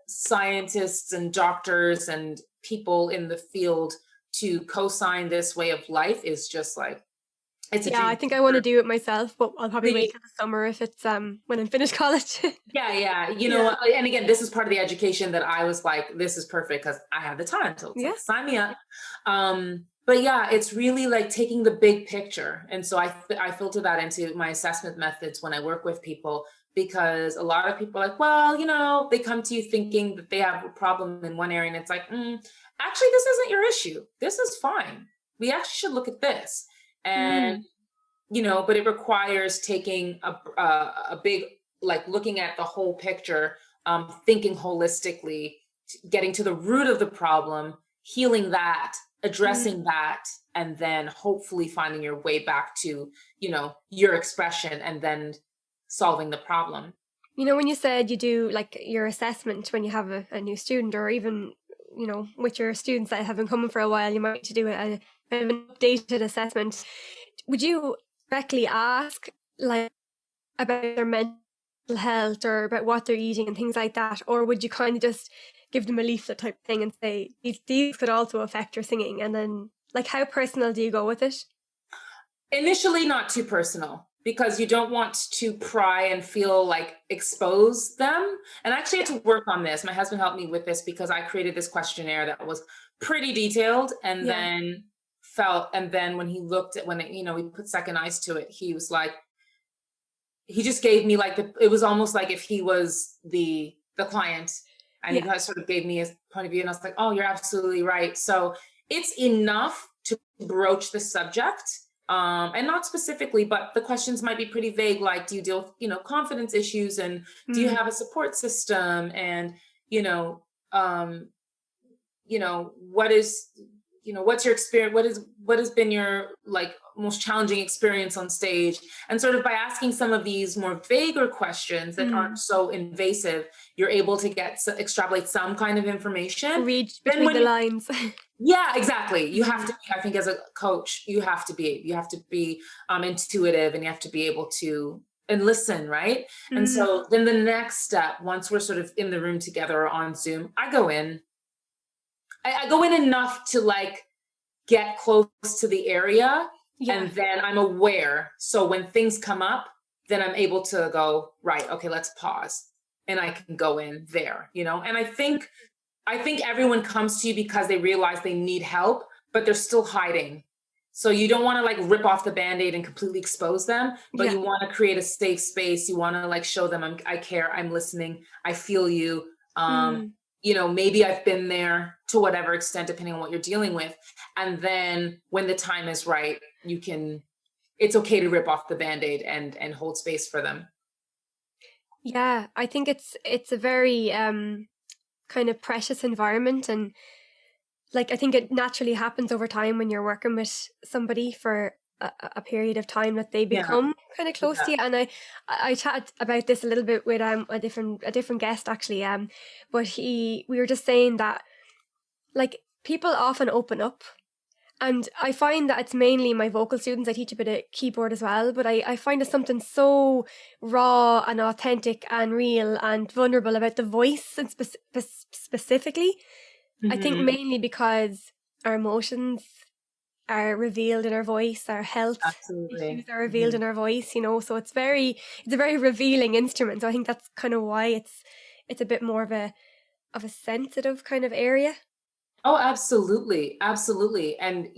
scientists and doctors and people in the field to co-sign this way of life is just like, I think I want to do it myself, but I'll probably wait till the summer if it's when I'm finished college. Yeah. And again, this is part of the education that I was like, this is perfect because I have the time. So it's like, sign me up. But yeah, it's really like taking the big picture. And so I filter that into my assessment methods when I work with people, because a lot of people are like, well, they come to you thinking that they have a problem in one area. And it's like, actually, this isn't your issue. This is fine. We actually should look at this. And, but it requires taking a big, like looking at the whole picture, thinking holistically, getting to the root of the problem, healing that, addressing that, and then hopefully finding your way back to, your expression and then solving the problem. When you said you do like your assessment when you have a new student, or even, with your students that have been coming for a while, you might do an updated assessment. Would you directly ask like about their mental health or about what they're eating and things like that? Or would you kind of just give them a leaflet type thing and say, these could also affect your singing? And then like, how personal do you go with it? Initially, not too personal, because you don't want to pry and feel like expose them. And I actually had to work on this. My husband helped me with this because I created this questionnaire that was pretty detailed, and then when he looked at, we put second eyes to it, he was like, he just gave me like it was almost like if he was the client, and he sort of gave me his point of view, and I was like, oh, you're absolutely right. So it's enough to broach the subject, and not specifically, but the questions might be pretty vague, like, do you deal with, confidence issues, and do you have a support system, and, what is, what's your experience? What has been your like most challenging experience on stage? And sort of by asking some of these more vaguer questions that aren't so invasive, you're able to extrapolate some kind of information. Read between the lines. Yeah, exactly. You have to, I think as a coach, you have to be intuitive, and you have to be able to and listen, right? And so then the next step, once we're sort of in the room together or on Zoom, I go in enough to like get close to the area, and then I'm aware. So when things come up, then I'm able to go, right, okay, let's pause, and I can go in there, and I think everyone comes to you because they realize they need help, but they're still hiding. So you don't want to like rip off the Band-Aid and completely expose them, but you want to create a safe space. You want to like show them I care, I'm listening, I feel you. Maybe I've been there to whatever extent, depending on what you're dealing with. And then when the time is right, it's okay to rip off the Band-Aid and hold space for them. Yeah, I think it's a very kind of precious environment, and like I think it naturally happens over time when you're working with somebody for a period of time that they become kind of close to you. And I chatted about this a little bit with a different guest actually, but we were just saying that like people often open up, and I find that it's mainly my vocal students. I teach a bit of keyboard as well, but I find it's something so raw and authentic and real and vulnerable about the voice, and specifically. I think mainly because our emotions are revealed in our voice, our health issues are revealed in our voice, so it's a very revealing instrument. So I think that's kind of why it's a bit more of a sensitive kind of area. Oh, absolutely. Absolutely. And,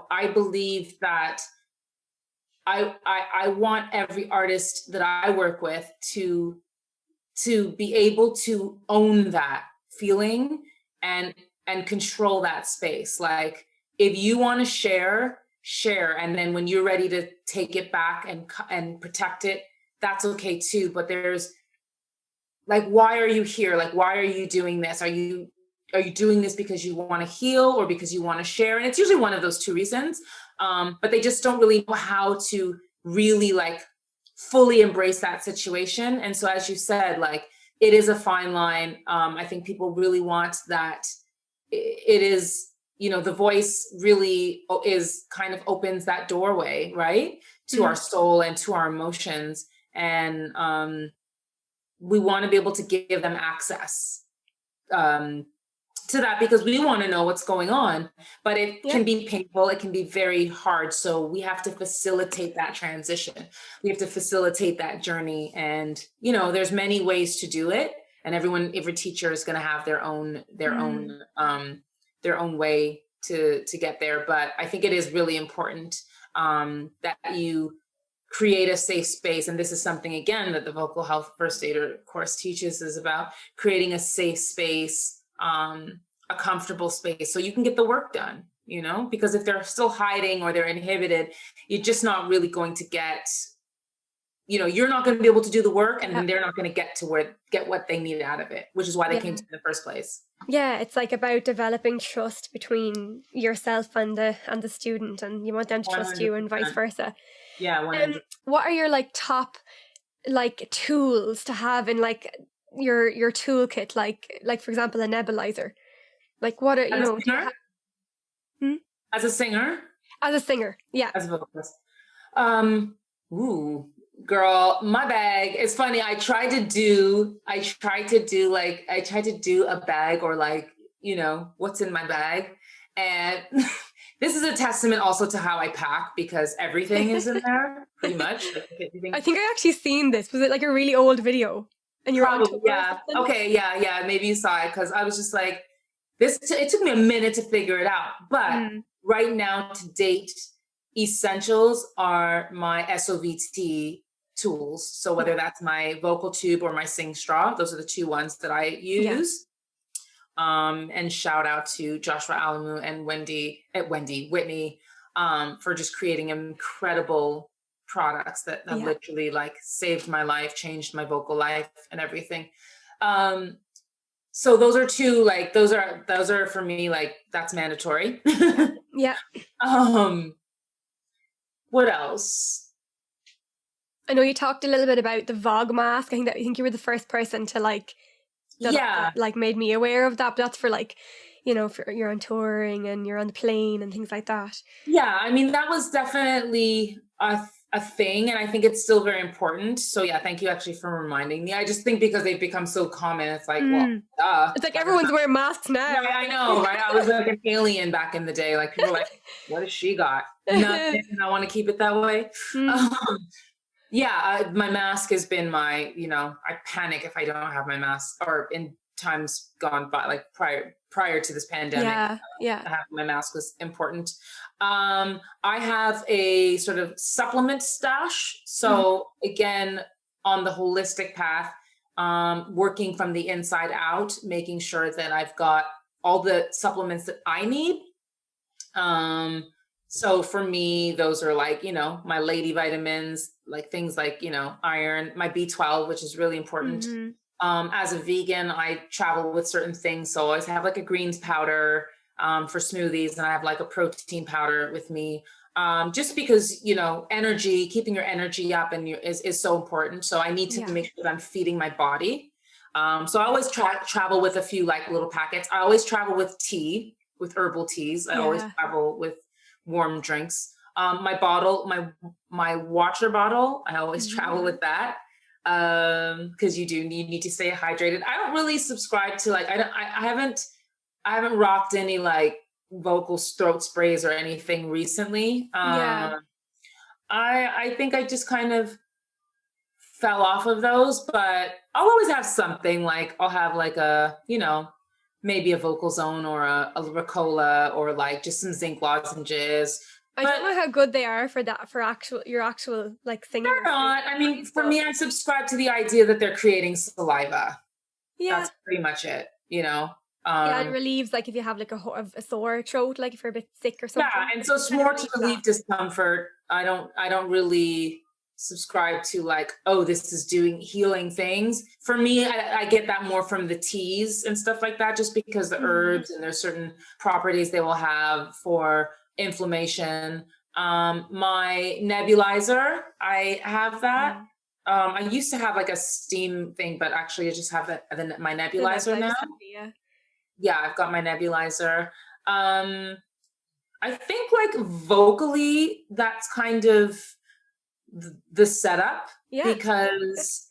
I believe that I want every artist that I work with to be able to own that feeling and control that space. Like, if you want to share share. And then when you're ready to take it back and protect it, that's okay too. But there's like, why are you here? Like, why are you doing this? Are you doing this because you want to heal or because you want to share? And it's usually one of those two reasons. But they just don't really know how to really like fully embrace that situation. And so, as you said, like, it is a fine line. I think people really want that. It is, you know, the voice really is kind of opens that doorway, right, to our soul and to our emotions. And we want to be able to give them access to that, because we want to know what's going on, but it can be painful. It can be very hard. So we have to facilitate that transition. We have to facilitate that journey. And, you know, there's many ways to do it. And every teacher is going to have their own way to get there. But I think it is really important that you create a safe space. And this is something, again, that the vocal health first aider course teaches, is about creating a safe space, a comfortable space, so you can get the work done, you know, because if they're still hiding or they're inhibited, you're just not really going to get, you know, you're not going to be able to do the work, and then they're not going to get what they need out of it, which is why they came to in the first place. Yeah, it's like about developing trust between yourself and the student, and you want them to trust you and vice versa. Yeah. 100%. What are your like top like tools to have in like your toolkit, like for example a nebulizer? Like what are, you know, do you have... As a singer? As a singer, yeah. As a vocalist. Girl, my bag. It's funny. I tried to do a bag, or like, you know, what's in my bag. And this is a testament also to how I pack, because everything is in there pretty much. Like, I think I actually seen this. Was it like a really old video? And you're on tour? Yeah. Okay. Yeah. Maybe you saw it, because I was just like, it took me a minute to figure it out. But right now, to date, essentials are my SOVT tools. So whether that's my vocal tube or my sing straw, those are the two ones that I use. And shout out to Joshua Alamu and Whitney for just creating incredible products that have literally like saved my life, changed my vocal life and everything. So those are two, like, those are for me, like, that's mandatory. Yeah. What else? I know you talked a little bit about the Vogue mask. I think you were the first person to like, that made me aware of that. But that's for like, you know, for you're on touring and you're on the plane and things like that. Yeah, I mean, that was definitely a thing, and I think it's still very important. So yeah, thank you actually for reminding me. I just think because they've become so common, it's like, well, duh. It's like everyone's wearing masks now. Yeah, I know, right? I was like an alien back in the day. Like, people were like, what has she got? Nothing. I want to keep it that way. My mask has been my, you know, I panic if I don't have my mask, or in times gone by, like prior to this pandemic. Having my mask was important. I have a sort of supplement stash. So again, on the holistic path, working from the inside out, making sure that I've got all the supplements that I need. So for me, those are like, you know, my lady vitamins, like things like, you know, iron, my B12, which is really important. As a vegan, I travel with certain things. So I always have like a greens powder for smoothies, and I have like a protein powder with me, just because, you know, keeping your energy up is so important. So I need to make sure that I'm feeding my body. So I always travel with a few like little packets. I always travel with tea, with herbal teas. I always travel with warm drinks. My bottle, my water bottle, I always travel with that. Because you need to stay hydrated. I don't really subscribe to like, I haven't rocked any like vocal throat sprays or anything recently. I think I just kind of fell off of those, but I'll always have something. Like I'll have like a, you know, maybe a Vocal Zone or a Ricola, or like just some zinc lozenges. I don't know how good they are for that, for your actual like singing. They're not. I mean, for me, I subscribe to the idea that they're creating saliva. Yeah. That's pretty much it, you know? Yeah, it relieves, like, if you have like a sore throat, like if you're a bit sick or something. Yeah, and so it's Kind of more to relieves relieve discomfort. I don't really subscribe to like, oh, this is doing healing things. For me, I get that more from the teas and stuff like that, just because the herbs and there's certain properties they will have for inflammation. My nebulizer, I have that. I used to have like a steam thing, but actually I just have my nebulizer now. Yeah, I've got my nebulizer. I think like vocally, that's kind of the setup, because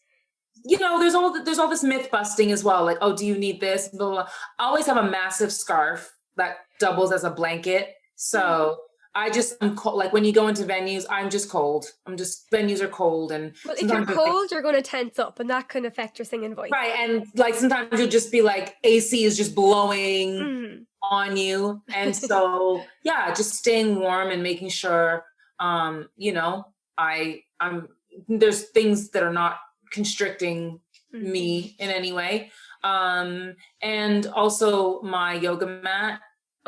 there's all this myth busting as well. Like, oh, do you need this? Blah, blah, blah. I always have a massive scarf that doubles as a blanket. So I'm cold. Like when you go into venues, I'm just cold. Venues are cold. And well, if you're cold, you're going to tense up and that can affect your singing voice. Right. And like sometimes you'll just be like, AC is just blowing on you. And so, yeah, just staying warm and making sure, there's things that are not constricting me in any way. And also my yoga mat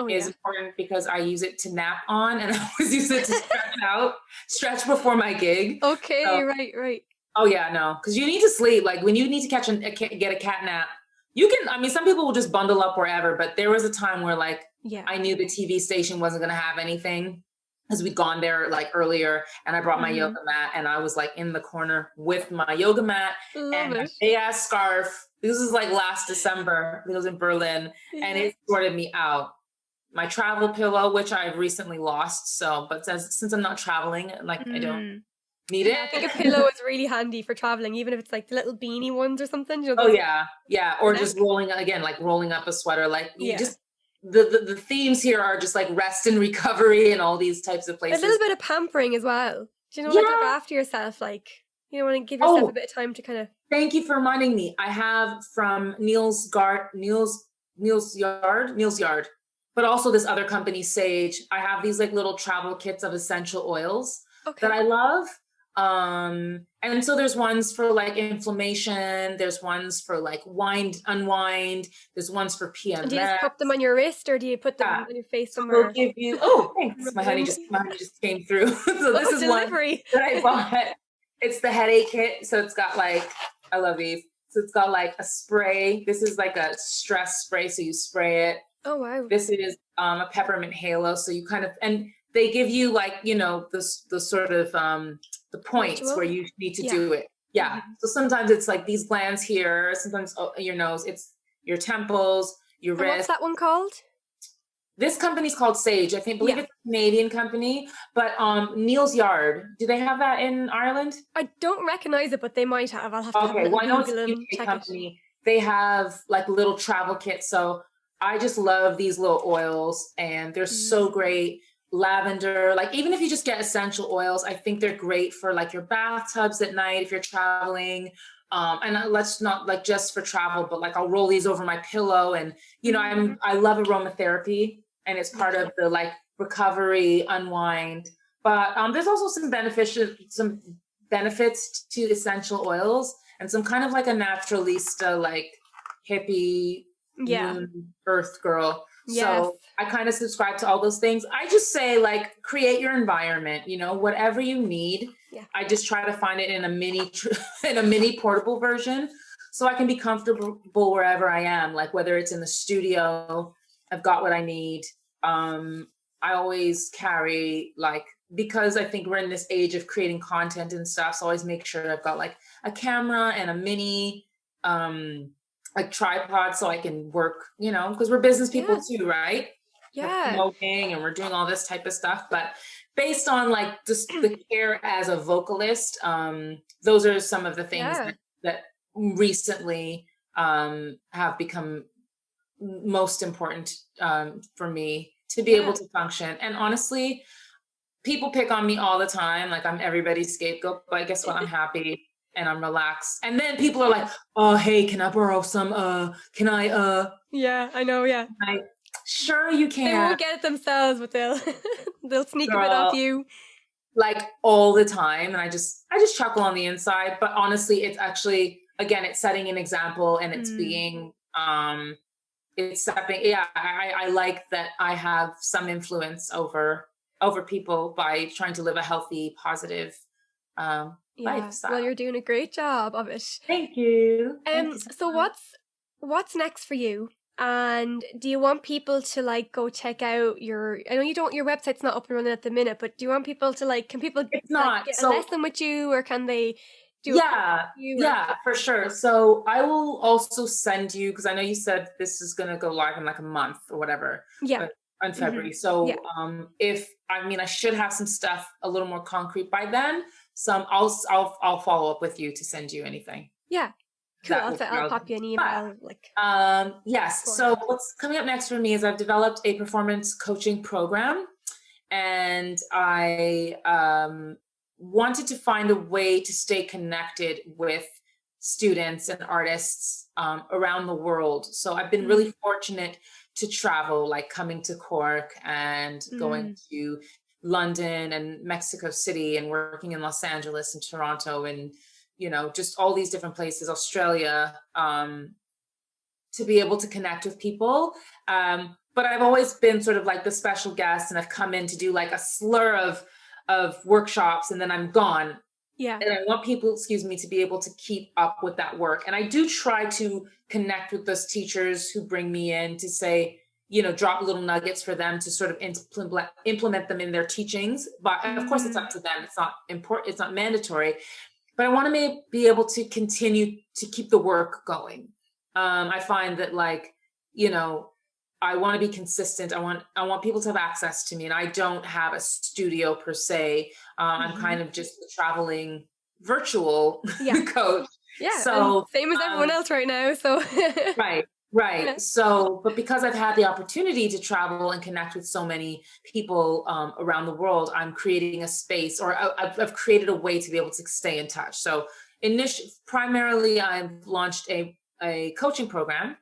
is important because I use it to nap on, and I always use it to stretch before my gig. Okay, so, right. Oh yeah, no, because you need to sleep. Like when you need to get a cat nap, you can. I mean, some people will just bundle up wherever, but there was a time where like I knew the TV station wasn't going to have anything because we'd gone there like earlier, and I brought my yoga mat, and I was like in the corner with my yoga mat and a big ass scarf. This was like last December. It was in Berlin, and it sorted me out. My travel pillow, which I've recently lost, but since I'm not traveling, like I don't need it. I think a pillow is really handy for traveling, even if it's like the little beanie ones or something. Oh yeah, or just rolling up a sweater. Like you just the themes here are just like rest and recovery and all these types of places. A little bit of pampering as well. Do you know, like look after yourself, like you want to give yourself a bit of time to kind of. Thank you for reminding me. I have from Neil's Yard. But also this other company, Sage. I have these like little travel kits of essential oils that I love. And so there's ones for like inflammation. There's ones for like unwind. There's ones for PMS. And do you just put them on your wrist or do you put them on your face somewhere? They'll give you, thanks. My honey just came through. So this is delivery. One that I bought. It's the headache kit. So it's got like, I love these. So it's got like a spray. This is like a stress spray. So you spray it. Oh, wow. This is a peppermint halo. So you kind of, and they give you like, the sort of the points where you need to do it. Yeah. So sometimes it's like these glands here, sometimes your nose, it's your temples, your wrist. What's that one called? This company's called Sage. I believe it's a Canadian company, but Neil's Yard, do they have that in Ireland? I don't recognize it, but they might have. I'll have to well, I know it's a UK company. They have like little travel kits. So I just love these little oils and they're so great. Lavender, like even if you just get essential oils, I think they're great for like your bathtubs at night if you're traveling. And let's not like just for travel, but like I'll roll these over my pillow and, I love aromatherapy and it's part of the like recovery, unwind. But there's also some benefits to essential oils and some kind of like a naturalista, like hippie, earth girl. Yes. So I kind of subscribe to all those things. I just say like create your environment, whatever you need. Yeah. I just try to find it in a mini portable version so I can be comfortable wherever I am. Like whether it's in the studio, I've got what I need. I always carry because I think we're in this age of creating content and stuff. So I always make sure I've got like a camera and a mini, like tripod so I can work, because we're business people too, right? Yeah. We're promoting and we're doing all this type of stuff. But based on like just the care as a vocalist, those are some of the things that recently have become most important for me to be able to function. And honestly, people pick on me all the time. Like I'm everybody's scapegoat, but guess what? I'm happy. And I'm relaxed. And then people are like, oh, hey, can I borrow some, Yeah, I know, yeah. Sure you can. They won't get it themselves, but they'll sneak a bit off you. Like all the time. And I just chuckle on the inside. But honestly, it's actually, again, it's setting an example and it's being it's stepping. Yeah, I like that I have some influence over people by trying to live a healthy, positive lifestyle. Well, you're doing a great job of it. Thank you. Thank you So much. what's next for you? And do you want people to like go check out I know you don't, your website's not up and running at the minute, but do you want people to like, can people It's like, not. get a So lesson with you, or can they do yeah, for sure. So I will also send you, because I know you said this is going to go live in like a month or whatever. Yeah. On February. So I should have some stuff a little more concrete by then. I'll follow up with you to send you anything. Yeah. Cool. I'll pop you an email. Yes. So what's coming up next for me is I've developed a performance coaching program, and I wanted to find a way to stay connected with students and artists around the world. So I've been really fortunate to travel, like coming to Cork and going to London and Mexico City and working in Los Angeles and Toronto and, just all these different places, Australia, to be able to connect with people. But I've always been sort of like the special guest, and I've come in to do like a slur of workshops, and then I'm gone. Yeah. And I want people, to be able to keep up with that work. And I do try to connect with those teachers who bring me in to say, drop little nuggets for them to sort of implement them in their teachings. But of course, it's up to them. It's not important. It's not mandatory. But I want to be able to continue to keep the work going. I find that I want to be consistent. I want people to have access to me, and I don't have a studio per se. I'm kind of just a traveling virtual coach. Yeah. So same as everyone else right now. So right. Yeah. So, but because I've had the opportunity to travel and connect with so many people around the world, I'm creating a space, or I've created a way to be able to stay in touch. So primarily I've launched a coaching program.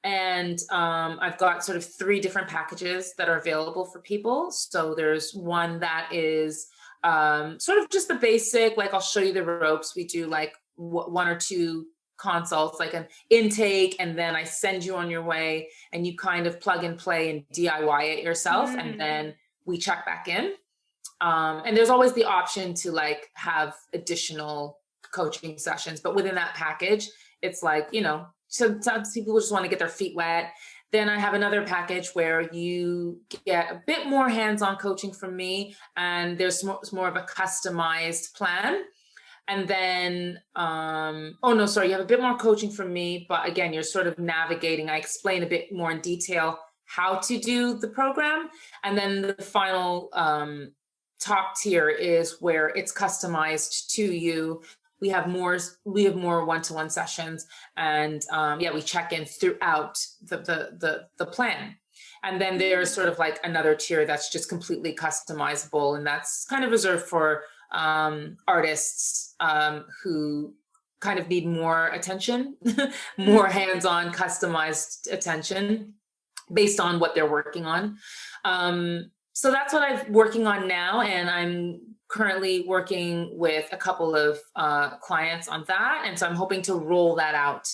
And I've got sort of 3 different packages that are available for people. So there's one that is sort of just the basic, like I'll show you the ropes. We do like 1 or 2 consults, like an intake, and then I send you on your way, and you kind of plug and play and DIY it yourself. And then we check back in. And there's always the option to like have additional coaching sessions. But within that package, it's like, sometimes people just want to get their feet wet. Then I have another package where you get a bit more hands-on coaching from me, and there's more of a customized plan. And then, you have a bit more coaching from me, but again, you're sort of navigating. I explain a bit more in detail how to do the program. And then the final top tier is where it's customized to you. We have more one-to-one sessions, and we check in throughout the plan. And then there's sort of like another tier that's just completely customizable, and that's kind of reserved for artists who kind of need more attention, more hands-on, customized attention based on what they're working on. So that's what I'm working on now, and I'm currently working with a couple of clients on that, and so I'm hoping to roll that out.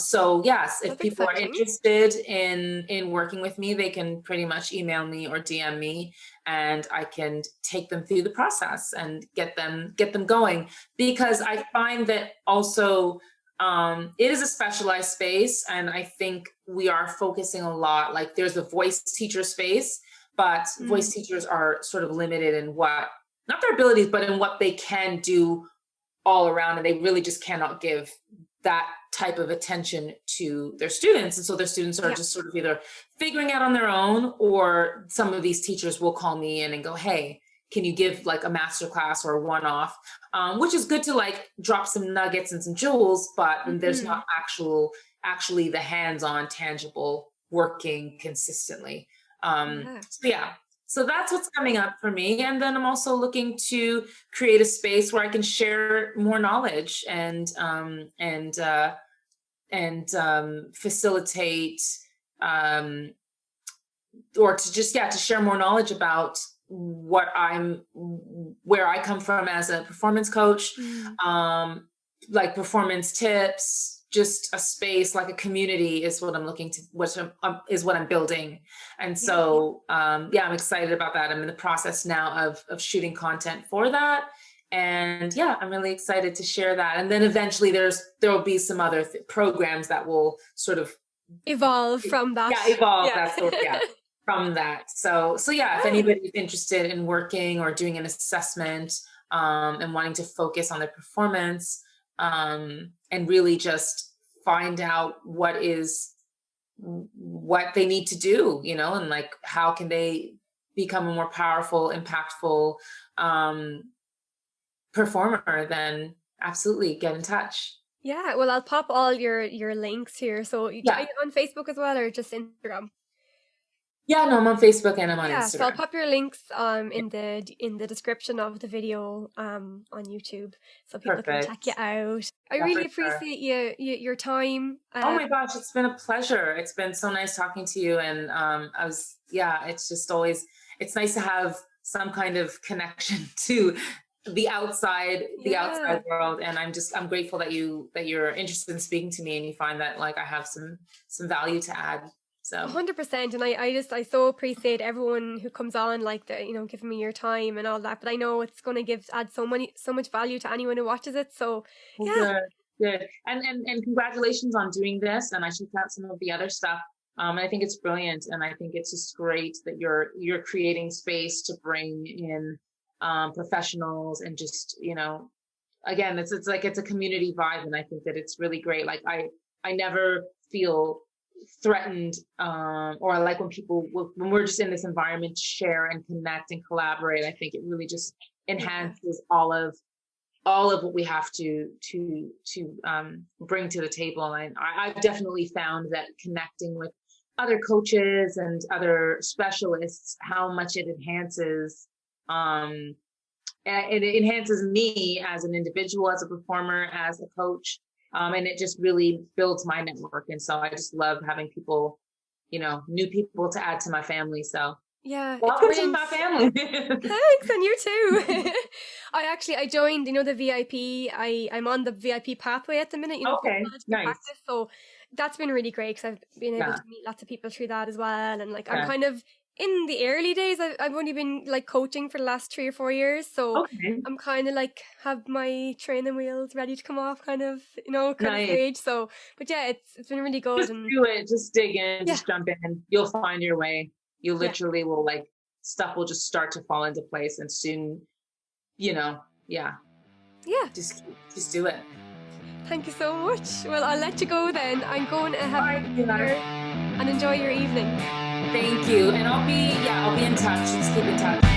So yes, if people are interested in working with me, they can pretty much email me or DM me, and I can take them through the process and get them going. Because I find that also it is a specialized space, and I think we are focusing a lot, like there's a voice teacher space, but voice teachers are sort of limited in not their abilities, but in what they can do all around. And they really just cannot give that type of attention to their students. And so their students are just sort of either figuring out on their own, or some of these teachers will call me in and go, hey, can you give like a masterclass or a one-off, which is good to like drop some nuggets and some jewels, but there's not actually the hands-on tangible working consistently. So that's what's coming up for me. And then I'm also looking to create a space where I can share more knowledge and facilitate, or to just, to share more knowledge about where I come from as a performance coach, like performance tips, just a space, like a community is what I'm looking to, is what I'm building. And so, I'm excited about that. I'm in the process now of shooting content for that. And I'm really excited to share that. And then eventually there will be some other programs that will sort of evolve from that. That sort of, from that. So if anybody's interested in working or doing an assessment, and wanting to focus on their performance, and really just find out what they need to do, and like, how can they become a more powerful, impactful, performer, then absolutely get in touch. Yeah, well, I'll pop all your links here. So are you on Facebook as well, or just Instagram? Yeah, no, I'm on Facebook and I'm on Instagram. So I'll pop your links in the description of the video on YouTube, so people can check you out. I really appreciate your time. Oh my gosh, it's been a pleasure. It's been so nice talking to you, and it's just always, it's nice to have some kind of connection to the outside world, and I'm grateful that you're interested in speaking to me, and you find that like I have some value to add. So 100%, and I so appreciate everyone who comes on, like, giving me your time and all that. But I know it's going to add so much value to anyone who watches it. So good. And congratulations on doing this. And I checked out some of the other stuff. I think it's brilliant, and I think it's just great that you're creating space to bring in professionals, and just again, it's like it's a community vibe, and I think that it's really great. Like I never feel threatened, or like when we're just in this environment to share and connect and collaborate. I think it really just enhances all of what we have to bring to the table. And I've definitely found that connecting with other coaches and other specialists, how much it enhances it enhances me as an individual, as a performer, as a coach. And it just really builds my network. And so I just love having people, new people to add to my family. So welcome to my family. Thanks, and you too. I joined, the VIP. I'm on the VIP pathway at the minute. Okay, nice. Practice, so that's been really great, because I've been able to meet lots of people through that as well. And like, I'm kind of in the early days. I've only been like coaching for the last 3 or 4 years, so I'm kind of like have my training wheels ready to come off, kind of stage. So, but it's been really good. Just do it. Just dig in. Just jump in. You'll find your way. You literally will, like, stuff will just start to fall into place, and soon, just do it. Thank you so much. Well, I'll let you go then. I'm going to have dinner and enjoy your evening. Thank you. And I'll be in touch. Let's keep in touch.